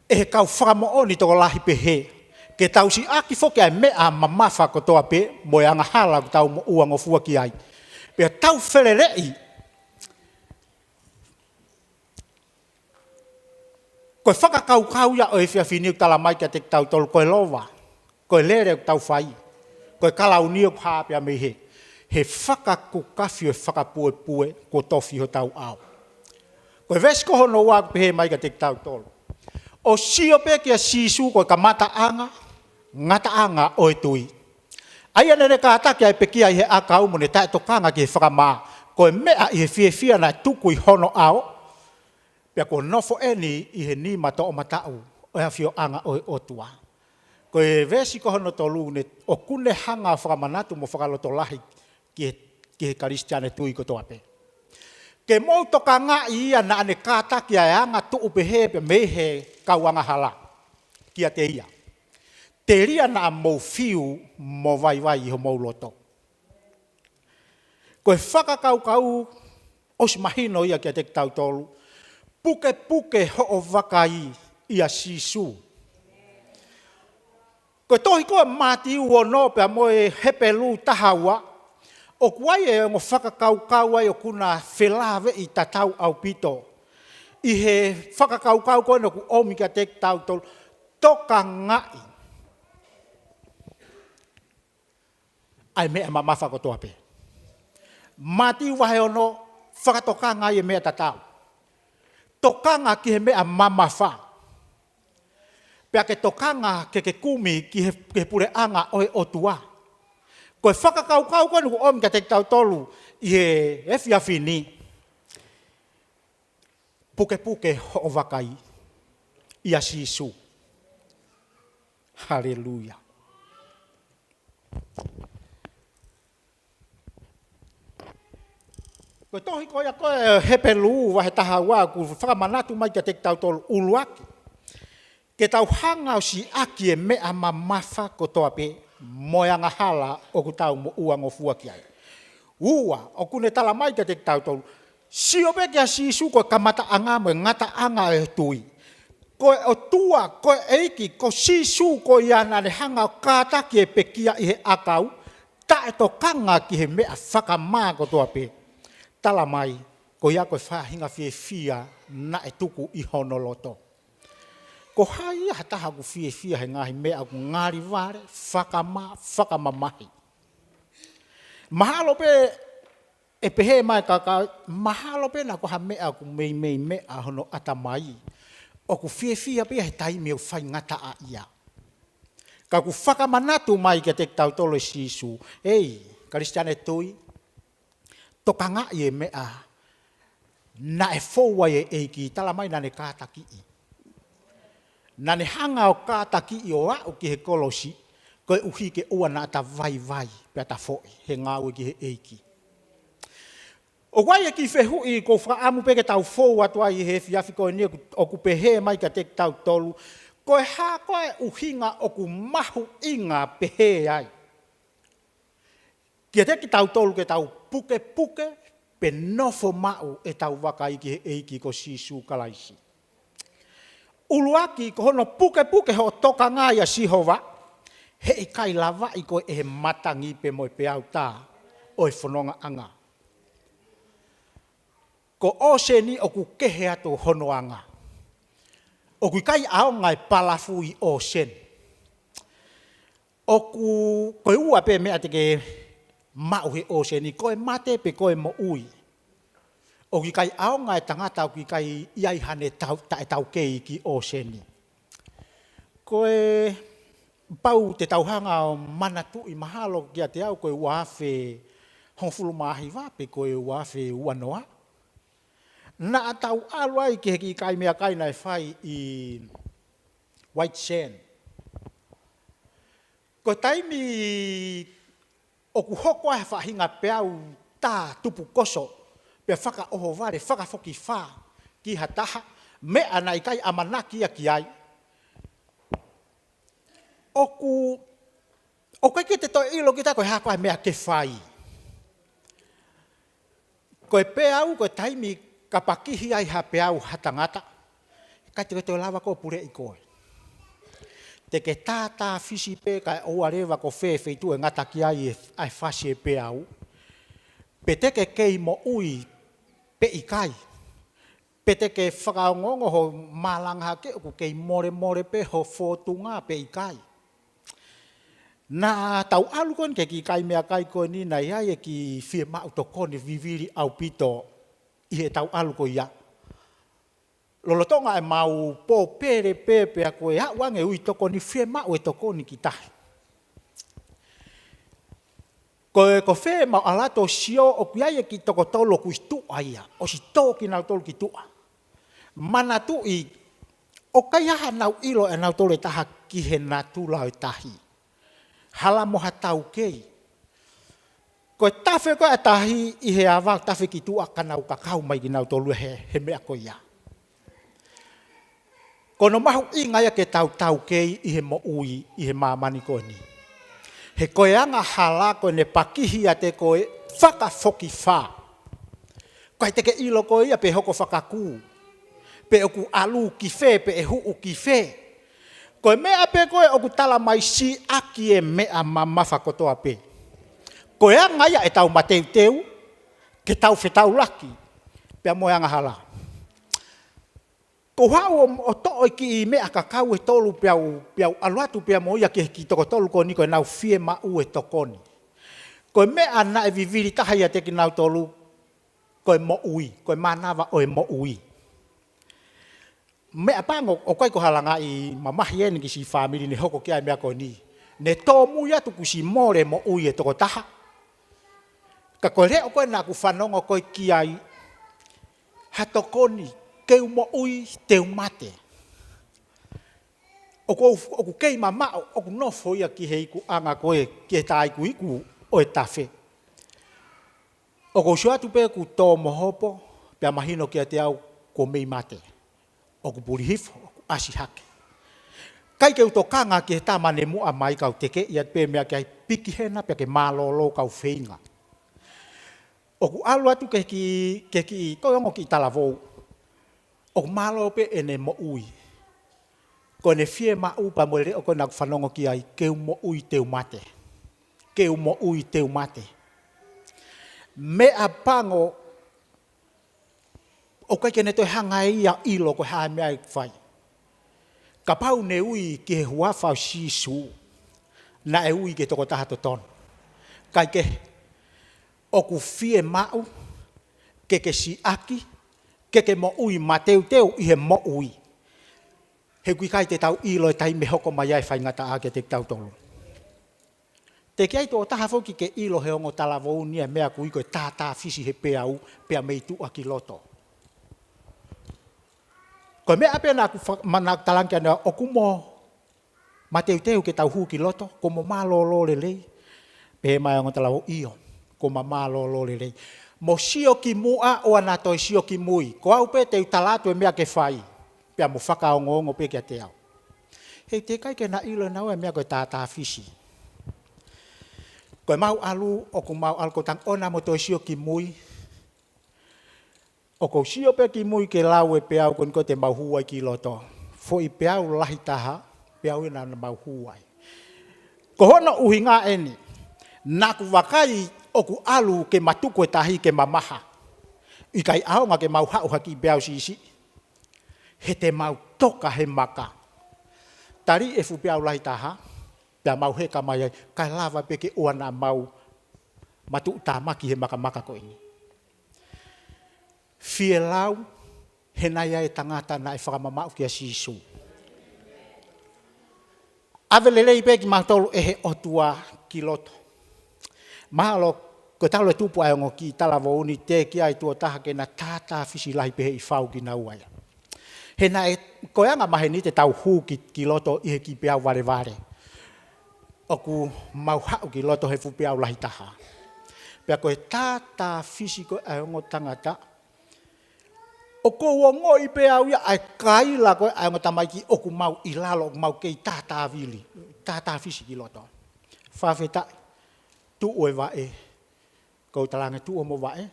e he kau whakamooni toko lahi pehe. Ke tau si aki foke ai mea mamafa kotoa pe, mo e anga hala ku tau mo uango fua ki ai. Pea tau whererei. Koe whakakau ia o e whiawhini tala mai kia te tau tolu koe lowa. Koe lere ku tau whai. Koe kalau nio ku hapea me he. He whakakukawhi o whakapue ko tofi ho tau au. Koe vesko hono wā ku pehe mai kia te tau tolu. O sio pe kia Sisu koe ka mata anga. Ngata anga o e tui. Aia nere ka atake ai pekia I he akau mo ne tae tokanga ki he whakamaa. Koe mea I he whiawhia na tuku I hono ao. Pea ko nofo eni I he ni mato o matau. O ea whio anga o e otua. Koe vesi ko hono tolu ne o kune hanga whakamanatu mo whakaloto lahi ki he karistiane tui koto ape. Ke mou toka ngā ia na ane kātaki ai anga tuu pehe pe mehe kauanga hala. Kia te ia. Te ria na mou fiu mo vai ho mou loto. Koe whakakau os mahino ia kia te tau tolu. Pukepuke ho o vakai ia Sisu. Koe tohi koe Matiu ono pea moe Hepelu tahaua. O kuai e ngo whakakau ai o kuna whelawe I tatau au pito. I he whakakau koe no ku omi kia te tau tolu. Toka ngai. Ai mea mamafa ko toa pe. Matiu wahe ono whakatokanga I mea tatau. Tokanga ki he mea mamafa. Pea ke tokanga ke kumi ki he pure anga oe otua. Koe whakakau koe nuku omi ka te tau tolu I he whiawhini. Pukepuke o vakai. Ia Sisu. Haleluia. Koe tohi koe a koe Hepelu wahe tahaua ku whakamanatu mai ka te tau tolu uluaki. Ke tau hangau si aki e mea mamafa ko toa pe moyanga hala o ku tau mo uango fua ki ai. Ua o kune tala mai ka te tau tolu. Sio pe kia Sisu koe kamata anga mo ngata anga e tui. Koe o tua, koe eiki, ko Sisu koe iana ne hangau kātaki e pekia I he akau. Ta e to kanga ki he mea whakamaa ko toa pe. Tala mai, ko ia koe whahinga whiawhia na e tuku I hono loto. Ko hai hataha ku whiawhia he ngahi mea ku ngāri ware, whakamamahi. Mahalo pe e pehe mai kaka, mahalo pe na ko ha mea ku mea hono atamai. O ku whiawhia pe he taimi o whai ngata a ia. Ka ku whakamanatu mai ke te tau tolo Sisu. Ei, karistiane tui. Toka ngā I e mea, na e fōua e eiki, tala mai na ne kātaki I. Na ne hanga o kātaki I o au ki he kolosi, koe uhi ke ua na ta vai, pia ta fōi, he ngāwe ki he eiki. O wai ki fehu I ko whaamu peke tau fōu atua I he fiafi koe ni o ku pehe mai ka te tau tolu. Koe hā koe uhinga o ku mahu inga pehe ai. Kia te ki tau tolu ke tau pukepuke pe nofo mau e tau vakai ki he eiki ko Sisu kalaisi. Uluaki ko hono pukepuke ho toka ngā ia Sihova. He I kai lava I koe e matangi pe moi pe au tā o e whanonga anga. Ko oseni o ku kehe ato hono anga. O ku kai ao ngai palafu I osen. O ku koe ua pe mea te ke mau he oseni, koe mate pe koe mo ui. O ki kai ao ngai tangata o ki kai iai hane tau kei ki oseni. Koe pau te tauhanga o manatu I mahalo kia te au koe uafe hongfulu mahi wape koe uafe uanoa. Na atau aluai ke ki kai mea kai nai whai I White Sand. Ko taimi o ku hoko ai whahinga peau tā tupu koso pe whaka oho ware, whaka whoki whā ki hataha mea nai kai amanaki a ki ai. O kai ke te toi ilo ki ta koe hako ai mea ke whai. Koe peau koe taimi ka pakihi ai ha peau hatangata, kai te koe lawa ko pure I koe. Te ke tātā fisi pe kai oua rewa ko whewheitu e ngata ki ai whasi e peau. Pe te ke kei mo ui pe I kai. Pe te ke whakaongongo ho malanga ke oku kei more pe ho whotunga pe I kai. Na tau alu kon ke ki kai mea kai koe ni na ia e ki whie mau to kone viviri au pito I he tau alu ko ia. Lolotonga e mau po pere pepe a koe ha wange ui toko ni whie mau e toko ni ki tahi. Koe ko whie mau alato sio o kia e ki toko tolo kui tua ia. O si tō ki nau tolo ki tua. Mana tu I o kai aha nau ilo e nau tolo e taha ki he natu lau e tahi. Hala moha tau kei. Koe tawhe koe a tahi I he awa tawhe ki tua kanau kakau mai ki nau tolu he mea koe ia. Kono mahu inga ia ke tau kei I he mo ui I he mamani koe ni. He koe anga hala koe ne pakihi a te koe whaka whoki whā. Koe te ke ilo koe ia pe hoko whakakū. Pe oku alu ki whē pe e huu ki whē. Koe mea pe koe oku tala mai si aki e mea mamafa kotoa pe. Koe anga ia e tau mateu teu, ke tau whetau laki, pea moe anga hala. Ko hao o to'o ki I mea kakau e tolu peau aluatu pea mo ia ki toko tolu ko ni koe nau whie mau e tokoni. Koe mea na e viviri taha ia te ki nau tolu, koe mo ui, koe manawa o e mo ui. Mea pango o koe ko halanga I mamahi eni ki si family ni hoko kia mea koe ni. Ne tō mui atu ku si more mo ui e toko taha. Ka koe reo koe nā ku whanongo koe ki ai hatokoni keu mo ui teu mate. Oku kei mamao, oku nofo ia ki he iku anga koe ki he tā iku o e tawhe. Oku suatu pe ku tō mohopo, pia mahino ki a te au ko mei mate. Oku purihifo, oku asihake. Kai keu tō kanga ki he tā mane mua mai kau teke, ia pe mea ki ai piki hena, pia ke malolo kau wheinga. Oku alu atu ke ki koe ongo ki talavou. Oku malo pe ene mo ui. Ko ne whie mau pa mo reo koe naku whanongo ki ai keu mo ui teu mate. Keu mo ui teu mate. Mea pango o kai kene toi hanga ia ilo koe hae mea i whai. Ka pau ne ui ki he huafau Sisu na e ui ke toko taha to tono. Kai ke oku whie mau, ke si aki, ke mo ui mateu teu I he mo ui. He kui kai te tau ilo e tai me hoko mai ai whai ngata ake te tau tolu. Te ki ai tō taha whoki ke ilo he ongo talavou nia mea kui koe tātā fisi he peau, pea meitu aki loto. Koe mea apea nā talankia nea oku mo mateu teu ke tau hu ki loto, ko mo malo lo le lei, pe he mai ongo talavou iyo. Ko mamalo lo le rei. Mo sio ki mua o ana toi sio ki mui. Ko au pe te utalatu e mea ke whai. Pea mo whakaongo pe kia te au. Hei te kai ke na ilo nau e mea koe tātā fisi. Koe mau alu o ku mau alu ko tang ona mo toi sio ki mui. O ko sio pe ki mui ke lau e pe au kon ko te mau huai ki loto. Fo i pe au lahi taha, pe au ina na mau huai. Ko hono uhinga eni. Naku vakai oku alu ke matuko e tahi ke mamaha. I kai aonga ke mau hau haki beau sisi. He te mau toka he maka. Tari e fu beau lahi taha. Pea mau he kamai kai lava peke oana mau matu utamaki he maka ko ini. Fie lau he naia e tangata na e whakamamau kia Sisu. Avelelei peki mautolu e he otua ki loto. Mahalo ko talo e tupu ai ki talavo uni te ki ai tuo taha ke na tata fisi lahi pehe i whau ki nau ai. He na e koeanga mahe ni te tau hū ki loto i he ki peau vare. Oku mau hau ki loto he fu peau lahi taha. Pea koe tata fisi koe ai tangata. O ko wongo i peau ia ai kaila koe ai tamai ki oku mau ilalo mau kei tata vili. Tata fisi ki loto. Whawheta tu oe wae, kau talange tu o mo wae,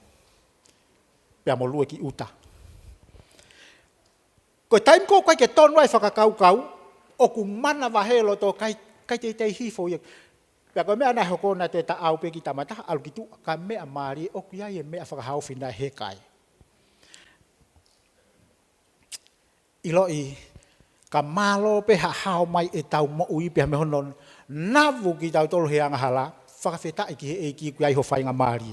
pea mo lue ki uta. Ko taim ko kai ke tonu ai whakakau, oku mana wahelo to kai te hifo ia. Pea ko mea nahi hoko na te ta au pe ki tamata, alu ki tu ka mea maari, oku ia e mea whakahauwhi na he kai. Ilo i, ka malo pe hao mai e tau mo ui pe me honon, navu ki tau tolu he angahala, whakawheta i ki he eiki kui ai ho whainga maari.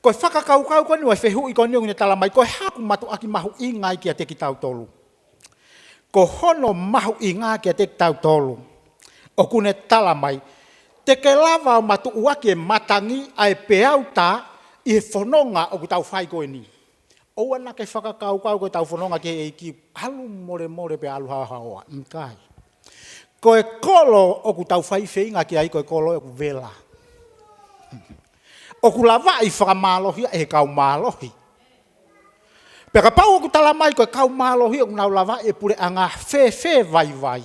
Koe whakakaukau koni wai whehu i koni ngi tala mai, koe haku matu aki mahu i ngai kia te ki tau tolu. Ko hono mahu i ngai kia te ki tau tolu. O kune tala mai, te ke lava o matu uaki e matangi ai peau ta i he whanonga o ku tau whai koe ni. Oua na ke whakakaukau koe tau whanonga ke eiki alu more pe alu hawa mkai. Koe kolo o ku tau whai whainga ki ai koe kolo o ku vela. O ku lawa i whakamalohi e kau malohi. Peka pau o ku talamai koe kau malohi o ku nau lawa e pure anga whe vai.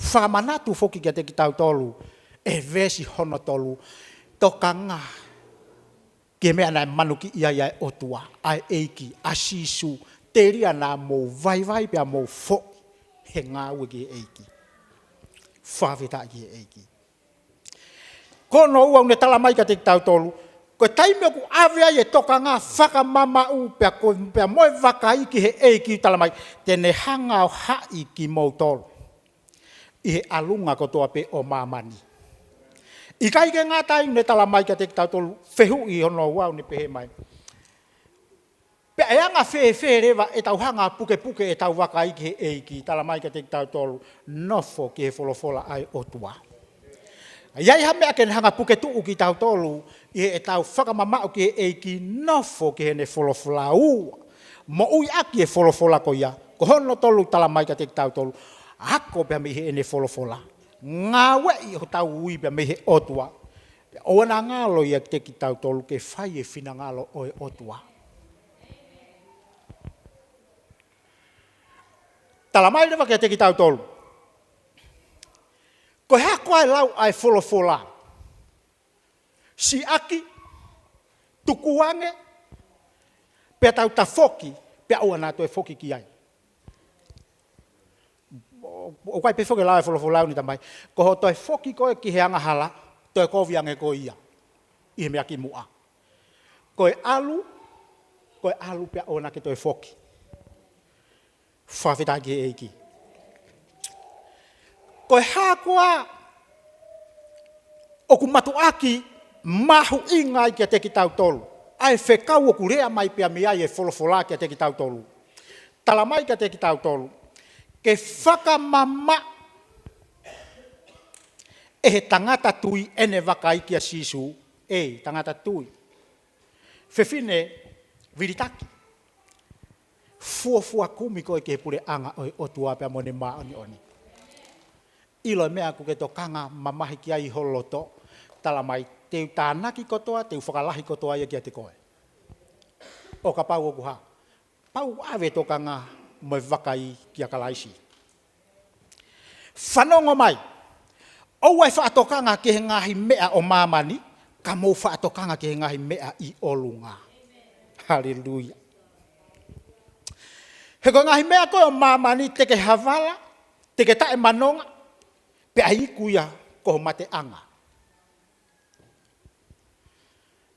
Whakamanatu foki kia te ki tau tolu e vesi hono tolu tokanga. Ke mea nai manuki ia otua, ai eiki, a Sisu, te ria nā mō vai pia mō fo, he ngāua ki eiki. Whaweta ki eiki. Kono ua une talamai ka te tau tolu, ko taime ku awea e toka ngā whakamamau pia moe vakai ki he eiki talamai, tene hangau hai ki mō tolu. I he alunga ko toa pe o mamani. I kai ke ngā tai une tala mai ka te tau tolu, whehu i hono wau ni pehe mai. Pe anga whe rewa e tau hanga pukepuke e tau vakai ki he eiki, tala mai ka te tau tolu, nofo ki he Folofola ai otua. Iai ha mea ke hanga puke tuu ki tau tolu, i he tau whakamamau ki he eiki, nofo ki he ne Folofola ua. Mo ui aki e Folofola ko ia, ko hono tolu tala mai ka te tau tolu, ako pia mi he ne Folofola. Ngā wei ho tau ui pia mehe otua. Oana ngalo ia te ki tau tolu ke whai e whina ngalo o e otua. Talamai rewa ke te ki tau tolu. Ko hea koe lau ai Folofola. Si aki, tukuange, pia tau ta foki, pia oana to e foki ki ai. O kai pe foke lau e Folofola ni tamai, ko ho toi foki koe ki he angahala, toi koviange ko ia, i he mea ki mua. Koe alu pia ona ke toi foki. Whawheta ki he eiki. Koe hākua, o ku matu aki, mahu ingai kia te ki tau tolu. Ai whekau o ku rea mai pia mea e Folofola kia te ki tau tolu. Talamai kia te ki tau tolu. Ke whakamama e he tangata tui ene vakai kia Sisu, tangata tui. Whewhine viritaki. Fuafua kumi koe ke pure anga oi otua pia mone maa oni. ilo mea ku ke tokanga mamahi kia I holoto, tala mai teu tānaki kotoa, teu whakalahi kotoa ia kia te koe. O ka pau oku ha. Pau awe tokanga mai vakai kia kalaisi. Whanongo mai, ouai whaatokanga ke he ngahi mea o mamani, ka mou whaatokanga ke he ngahi mea I olunga. Hallelujah. He koe ngahi mea koe o mamani teke havala, teke tae manonga, pe aikuia ko mate anga.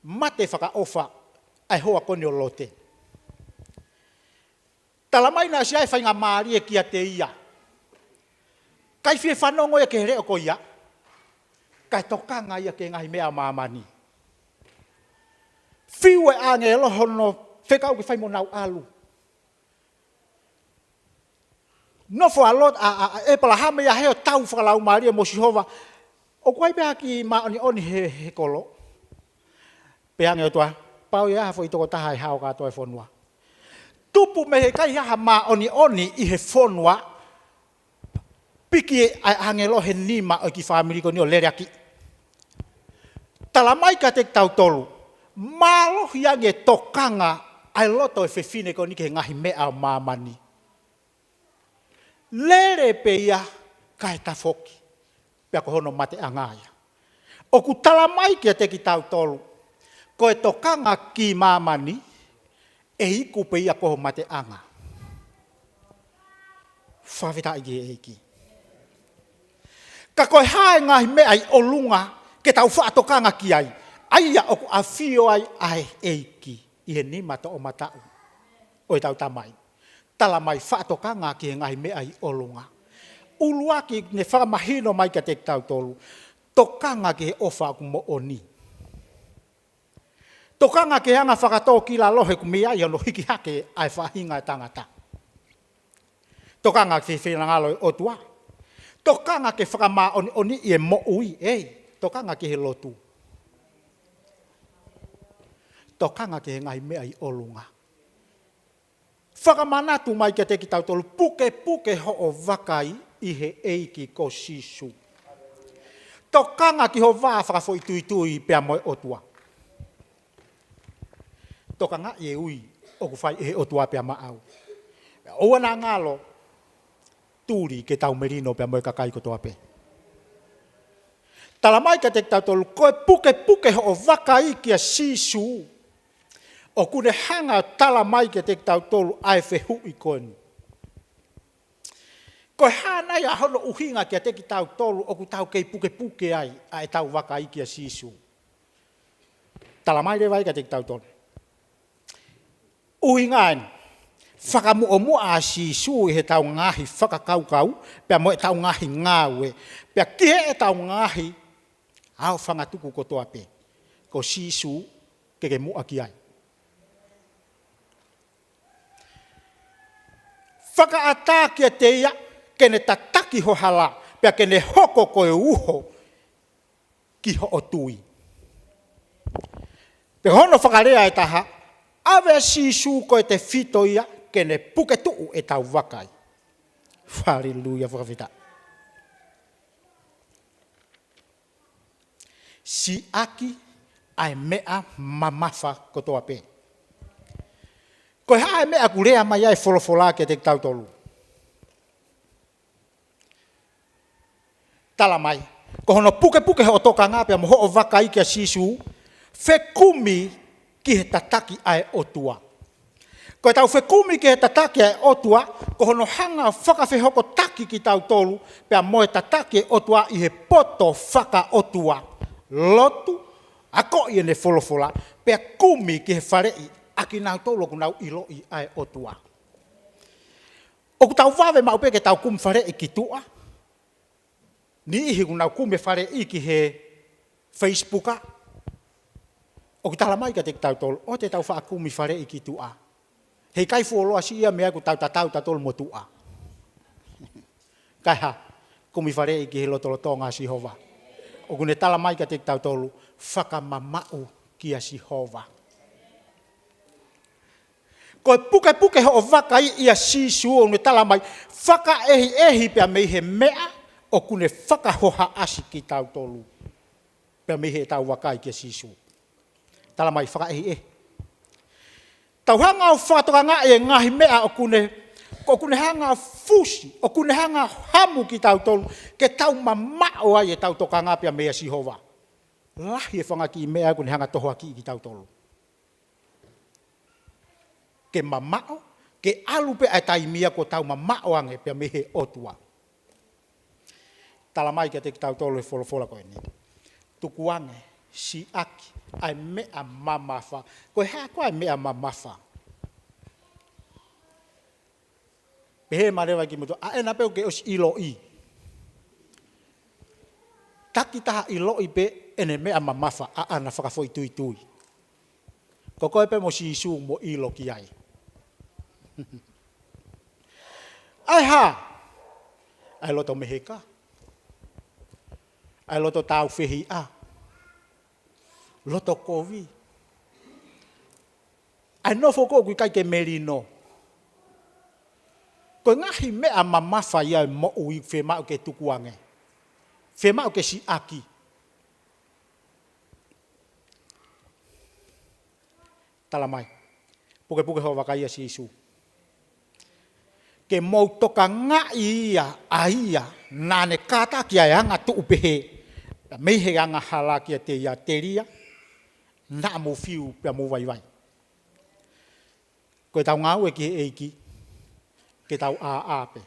Mate whakaofa ai hoa kone o lote. Talamai na siai whainga maari e kia te ia. Kai fie whanongo e ke reo ko ia. Kai tokanga ia ke ngahi mea mamani. Whiu e ange lohono whekau ki whai mo nau alu. Nofo a lot e palahame ia heo tau whakalau maari e mo Sihova. O kuai pēha ki maoni oni he kolo. Pēhange o tua. Pau ia hafo I toko taha I hao katoa e whonua. Tupu me he kai haha maoni oni I he whonua. Piki ai angelo he nima o ki whamiri ko ni o lereaki. Talamai ka te tau tolu. Malo hiange tokanga ai loto e whewhine ko ni ke ngahi mea o mamani. Lere pe ia kai ta foki. Pea ko hono mate angaya. O ku talamai ki te ki tau tolu. Ko e tokanga ki mamani. E iku pe ia ko mate anga. Whawhita I ge eiki. Ka koe hae ngahi mea I olunga ke tau whaatokanga ki ai. Aia oku a whio ai eiki I he ni mata o matau. Oi tau tamai. Tala mai whaatokanga ki he ngahi mea I olunga. Uluaki ne whakamahino mai ka te tau tolu. Tokanga ki he ofa aku mo oni. Tokanga ke hanga whakatō ki la lohe ku mea I ano hiki hake ai whahinga tangata. Tokanga ke whenangalo o tua. Tokanga ke whakama oni I e mo ui. Tokanga ke he lotu. Tokanga ke he ngahi mea I olunga. Whakamanatu mai ke te ki tau tolu. Pukepuke ho o vakai I he eiki ko Sisu. Tokanga ki ho vā whakafo I tui pea moe o tua. Tokanga I e ui o ku whai e o tua pea maau. Oua nā ngalo tūri ke tau merino pea moe kakai ko toa pe. Talamai ka te tau tolu, koe puke ho o vakai kia Sisu. O kune hanga talamai ka te tau tolu ai whehu I koenu. Koe hānai a hono uhinga kia te tau tolu o ku tau kei puke ai tau vakai kia Sisu. Talamai rewai ka te tau tolu. Uhingaan, whakamuomu a Sisu he tau ngahi whakakaukau, pia mo e tau ngahi ngāwe, pia kihe e tau ngahi, au whangatuku ko toa pe, ko Sisu ke mua ki ai. Whakaata kia te ia, kene tataki ho hala, pia kene hoko koe uho, ki ho o tui. Pe hono whakarea e taha, awe Sisu koe te whito ia, kene puketu'u e tau vakai. Hallelujah, whakawhita. Si aki ai mea mamafa ko toa pe. Koe hae mea kurea mai ai Folofola ke te tau tolu. Tala mai, ko hono pukepuke ho toka ngāpea mo ho o vakai kia Sisu, whekumi ki he tataki ai otua. Ko tau whekumi ki he tataki ai otua, ko hono hanga whakawhehoko taki ki tau tolu, pea moe tataki otua I he poto whaka otua. Lotu, ako I ne Folofola, pea kumi ki he wharei, aki nau tolu ku nau ilo I ai otua. O ku tau wawe maupe ke tau kumi wharei ki tua, ni ihi ku nau kumi wharei ki he Facebooka, o ki tala mai ka te tau tolu, o te tau whaakumi wharei ki tua. Hei kai fuoloa si ia mea ku tau tolu mo tua. Kai ha, kumi wharei ki he lotolotonga Sihova. O kune tala mai ka te tau tolu, whakamamau ki a Sihova. Koe puke ho o vakai I a Sisu o ne tala mai, whaka ehi pia mei he mea, o kune whakahoha asi ki tau tolu. Pea mihe tau vakai kia Sisu. Tala mai whakaehi e. Tau hanga o whātoka ngā e ngahi mea o kune hanga fusi, o kune hanga hamu ki tau tolu, ke tau mamao ai e tau toka ngā pia mea Sihova. Lahi e whangaki i mea kune hanga tohoa ki tau tolu. Ke mamao, ke alupe ai taimia ko tau mamao ange pia mehe otua. Tala mai kia te ki tau tolu e Folofola koe ni. Tukuange, si aki, ai mea mamafa. Koe hea koe ai mea mamafa. Pehe marewa ki mutu, a ena peo ke os ilo i. Taki taha ilo i pe ene mea mamafa, a ana whakafoi tui tui. Ko koe pe mo Sisu mo ilo ki ai. Ai ha, ai loto meheka. Ai loto tau whihi a. Loto kovi. Ai nofo ko kui kai ke merino. Ko ngahi mea mamafa ia mo ui whemau ke tukuange. Whemau ke si aki. Tala mai. Pukepuke ho vakai a Sisu. Ke mau toka ngā ia a ia nāne kāta ki ai anga tu upehe. Mehe anga hala ki a te ia teria. Nā mo fiu pia mo vai vai. Koe tau ngau e ki he eiki. Ke tau a pe.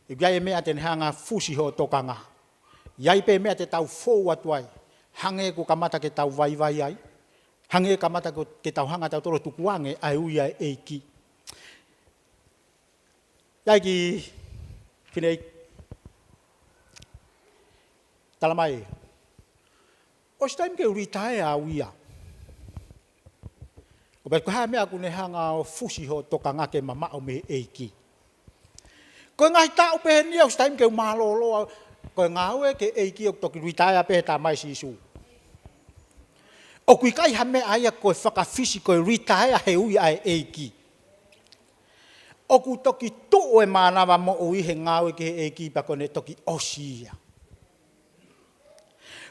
E gai e mea tene hanga fusi ho toka ngā. Iai pe mea te tau fōu atuai. Hange ko kamata ke tau vai vai ai. Hange kamata ke tau hanga tau toro tukuange ai uia eiki. Iai ki kinei. Tala mai. O staim ke uritae a uia. O bai ko haa mea kune hanga o fusi ho toka ngā ke mama o me eiki. Ko ngai ta o pehe ni o staim ke umalolo. Ko ngā ue ke eiki o toki uritae a pehe tā mai Sisu. O kui kai hame aia koe whakawhisi koe uritae a he ui ai eiki. O ku toki tuo e mānawa mo ui he ngā ue ke he eiki pa kone toki osia.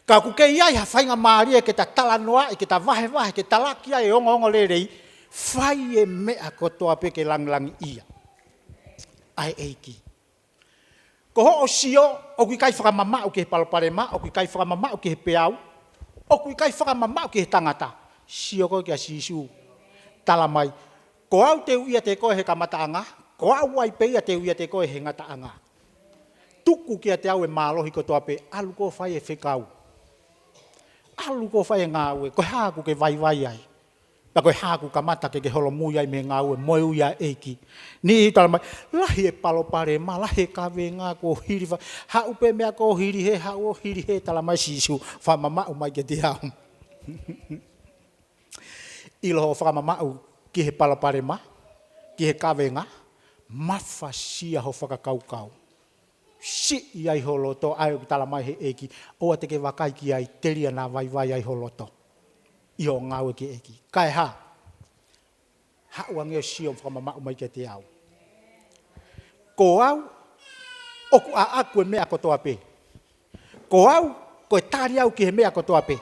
Ka ku kei ai ha whainga maaria ke ta tala noa, ke ta wahe wahe, ke ta laki ai ongo lerei, whai e mea kotoa pe ke langi ia. Ai eiki. Ko ho o sio, o kui kai whakamamau ke he palopare ma, o kui kai whakamamau ke he peau, o kui kai whakamamau ke he tangata. Sio koe kia Sisu, tala mai. Ko au te uia te koe he kamata anga, ko au ai pe ia te uia te koe he ngata anga. Tuku kia te au e mālohi kotoa pe, alu ko whai e whekau. Alu ko whai e ngāue, koe hāku ke vai vai ai. Pa koe hāku kamata ke holo mui ai me ngāue, moe uia eiki. Ni tala mai, lahi e palopare ma, lahi e Kaveinga ko hiri vai. Hau pe mea ko hiri he, hau o hiri he, tala mai Sisu, whamamau mai ke te hau. Ilo ho whamamau ki he palopare ma, ki he Kaveinga, mawhasia ho whakakaukau. Si iai holoto, ai o tala mai he eki, o te ke vakai ki ai, teria nā vai vai ai holoto. I o ngāwe ki eki. Kai ha, hauange o si o whamamau mai ke te au. Ko au, oku a aku e mea kotoa pe. Ko au, ko e tāri au ki he mea kotoa pe.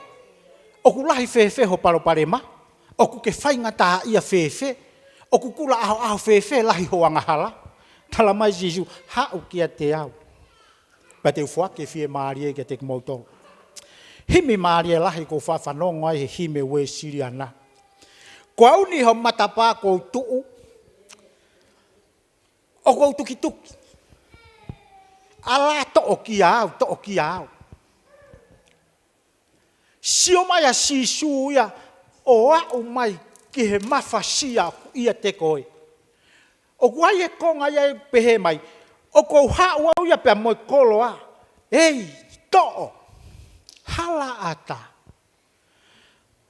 Oku lahi whewhe ho palopare ma, oku ke whainga taha ia whewhe, oku kula aho whewhe lahi ho angahala. Tala mai Sisu, hau kia te au. Pa te ufuake fie maarie ke te kimoutoro. Himi maarie lahi ko whawhanongo ai he hime we siri ana. Ko au ni ho matapa ko tuu. O ko tuki tuki. Ala to o ki au. Sio mai a Sisu ia, o au mai ki he mawhasia ia te koe. O kuai e konga ia e pehe mai. O kou hau au ia pia moe koloa. Ei, to'o. Hala ata.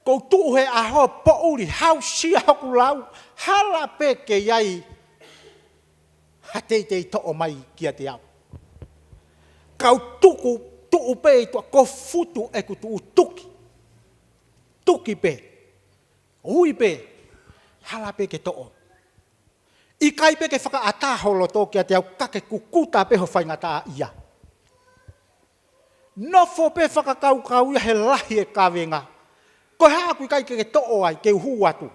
Kou tuhe aho pouri, hau sia hoku lau. Hala peke iai. Hatei to'o mai kia te au. Kau tuku pe tua ko futu e ku tuu tuki. Tuki pe. Ui pe. Hala peke to'o. I kai pe ke whakaata holo tō kia te au kake kukuta pe ho whaingata ia. Nofo pe whakakau ia he lahi e Kaveinga. Ko hea kui kai ke to'o ai, ke uhu atu.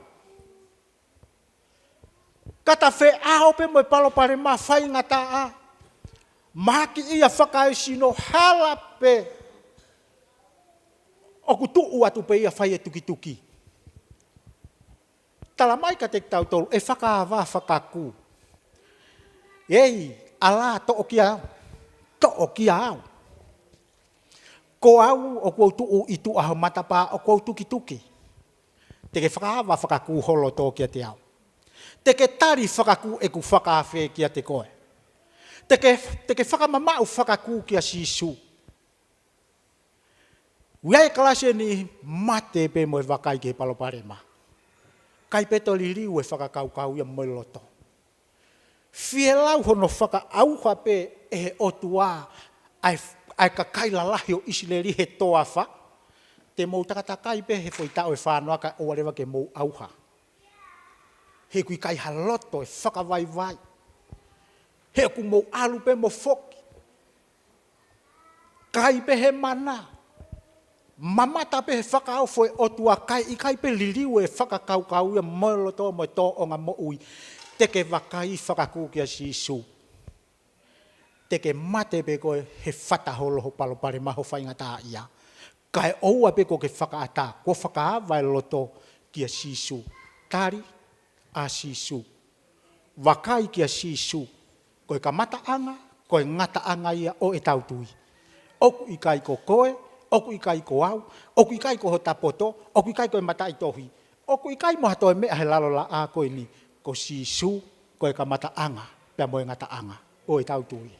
Kata whe aho pe mo palo pare ma whai ngata a. Maki ia whakae sino hala pe. Oku tu'u atu pe ia whai e tuki. Tala mai ka te tau tolu, e whakaawa whakaku. Ei, ala to'o ki au. To'o ki au. Ko au o kou tu'u i tu aho matapa o kou tuki. Te ke whakaawa whakaku holo tō kia te au. Te ke tari whakaku e ku whakawhe kia te koe. Te ke whakamamau whakaku kia Sisu. Uai kalase ni mate pe mo vakai ke paloparema. Kai peto li riu e whakakau ia mo loto. Whielau hono whakaauha pe e otua ai ka kaila lahi o isileri he toa wha. Te mou takatakai pe he whoitao e whanoa ka oarewa ke mou auha. He kui kai haloto e whakawai. He ku mou alu pe mo foki. Kai pe he mana. Mamata pe he whakao fo e otua kai i kai pe liriu e whakakau ia mo loto mo tō o ngā mo ui. Te ke vakai whakaku kia Sisu. Te ke mate pe koe he whataholo ho palopare maho whaingata ia. Kai oua pe ko ke whakaata, ko whakaawai loto kia Sisu. Tari a Sisu. Vakai kia Sisu. Koe ka mataanga, koe ngataanga ia o e tautui. Oku i kai ko koe, oku i kai ko au, oku i kai ko ho tapoto, oku i kai ko e matai tohi. Oku i kai moha toe mea he lalola a koe ni. Ko Sisu, koe ka mataanga, pia moe ngataanga, o e tautui.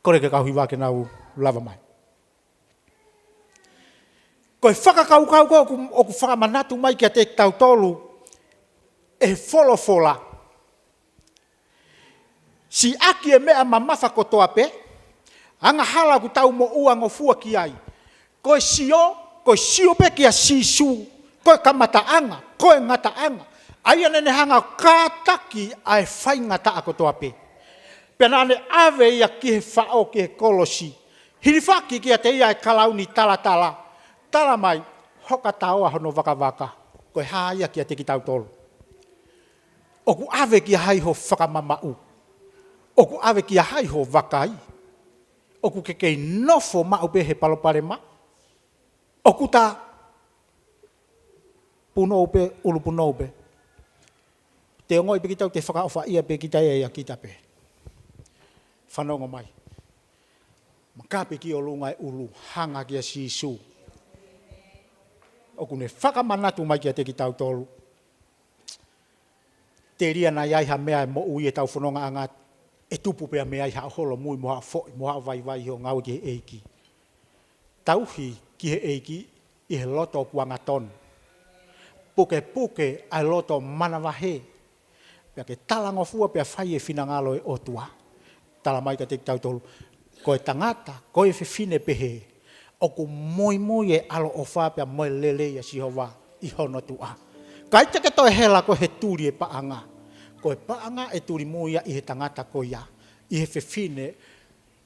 Kore ke kauhi wake nau lava mai. Koe whakakau oku whakamanatu mai kia te tautolu e Folofola. Si aki e mea mamafa kotoa pe, anga hala ku tau mo uango fua ki ai. Koe sio pe kia Sisu, koe ka mataanga, koe ngataanga. Aia nene hanga kātaki ai whai ngata a kotoa pe. Pena ane ave ia ki he whao ki he kolosi. Hiriwhaki kia te ia e kalauni tala. Tala mai, hoka taoa hono waka. Koe haia kia te ki tau tolu. Oku ave kia haiho whakamamau. Oku ave kia haiho vakai. Oku kekei nofo mau pe he palopare ma. Oku ta punou pe, ulu punou pe. Te ngoi pe kitau te whakaofa ia pe kita ia kita pe. Whanonga mai. Makape ki o lunga e ulu hanga kia Sisu. Oku ne whakamanatu mai kia te kitau tolu. Te ria na iaiha mea e mo ui e tau whanonga anga e tupu pea mea iha holo mui moha foi, moha vai ho ngau ki he eiki. Tauhi ki he eiki i he loto puanga tonu. Pukepuke ai loto manawahe. Pea ke talangofua pea whai e whinangalo e otua. Tala mai ka te tautolu. Koe tangata, koe whiwhine pehe. Oku moi e alo o wha pea moe lele ia Sihova i hono tua. Kai teke toi hela koe he turi e paanga. Koe paanga e turi muia i he tangata koia. I he whiwhine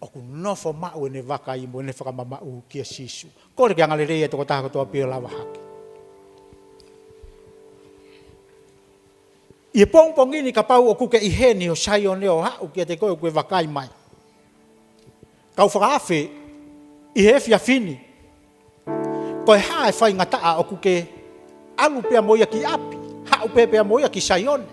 oku nofo mau e ne vakai mo ne whakamamau kia Sisu. Kore ke angale rei e toko taha kotoa pio lawa haki. I pongpongini ka pau o kuke i heni o sai o neo hau kia te koe vakai mai. Kau whakaafe i he whiawhini. Koe hae whai ngataa o kuke alu pea moia ki api. Hau pea moia ki sai one.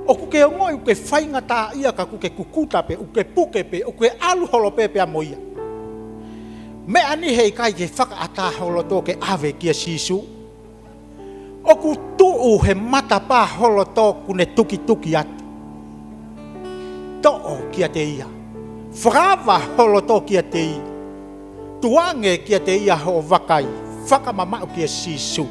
O kuke o ngoi uke whai ngataa ia ka kuke kukuta pe, uke puke pe, uke alu holo pea moia. Me ani hei kai ke whakaata holo tō ke ave kia Sisu. Oku tuu he matapa holo tōku ne tuki atu. To'o kia te ia. Whakawa holo tō kia te ia. Tuange kia te ia ho vakai. Whakamamau kia Sisu.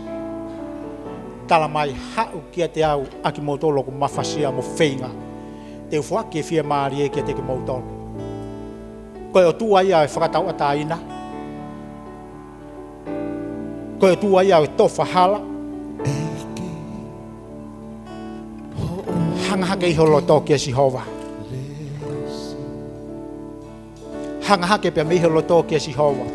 Tala mai hau kia te au aki mautolo ku mawhasia mo whainga. Te uwhaki e whia maari e kia te ki mautolo. Koe o tua ia e whakatau ata ina. Koe o tua ia e tofa hala. Hangahake i holo tō kia Sihova. hanga hake pe mehe loto ke si hoa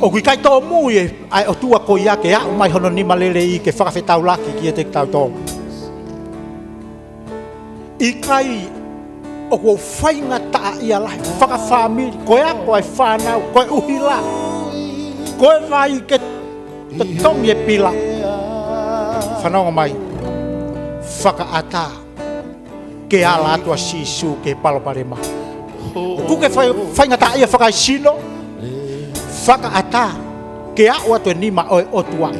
o kui kai to mu e ai o tua ko ia ke a mai hono ni malele i ke whakawhetau laki ki e te tau tō i kai o ko whainga taa ia lai whakawhamiri koe a koe whanau koe uhila koe vai ke te tongi e pila whanonga mai whakaata ke ala atua Sisu ke palopare ma ku ke whainga taa ia whakai sino whakaata ke a o atu ni ma oe otua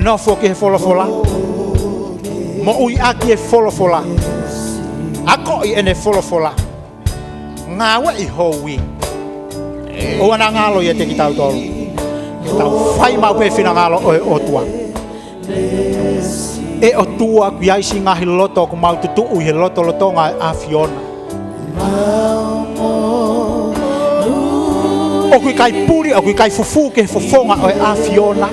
nofo ke Folofola mo ui aki e Folofola ako i ene Folofola ngawe i howi o ana ngalo ia te ki tau tolu tau whai mau pe whina ngalo oe otua e otua ki aisi ngahi loto ko mau tutu ui he loto ngā a Fiona o kui kai puri o kui kai fufu ke fofonga oe a Fiona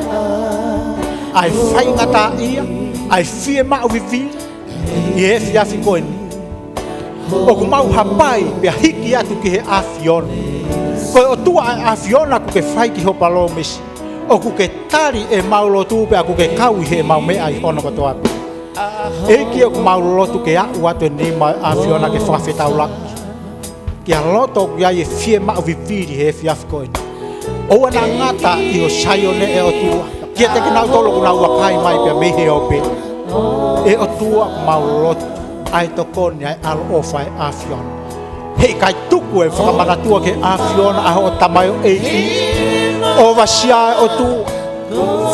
ai whai ngata ia ai fie mau vivi i e fiafi koe ni o ku mau hapai pe hiki atu ki he a Fiona koe o tua a Fiona ku ke whai ki ho palomisi o ku ke tari e mau lotu pe aku ke kau i he mau mea i hono katoa e ki o ku mau lotu ke a uatu ni mai a Fiona ke whawhetau laki ki a loto ki ai e fie mau viviri he fiafi koe ni o ana ngata i o sayone e o tua kia te kinau tolo ku nau wakai mai pia mehe o pe e o tua mau lotu ai tokoni ai alo ofa e a Fiona hei kai tuku e whakamana tua ke a Fiona aho o tamai o eiki o vasia o tu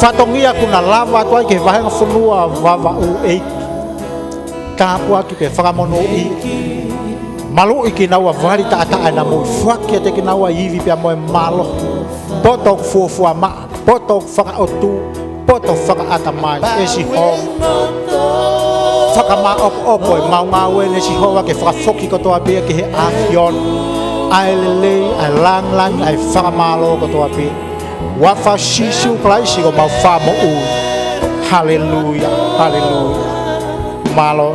whatongia kuna lava tuai ke vahenga whanua vava o eiki tāpua ki pe whakamono i malu i ki naua vari ta ata aina mui whakia te ki naua iwi pia moe malo potok fuafua maa potok whaka o tu potok whaka ata mai e si ho whakama opo e mau ngā wene si hoa ke whakafoki kotoa pia ki he a Fiona ai lelei, ai lang, ai whakamalo kotoa pia wafa Sisu klaisi ko mau whamo u haleluya haleluya malo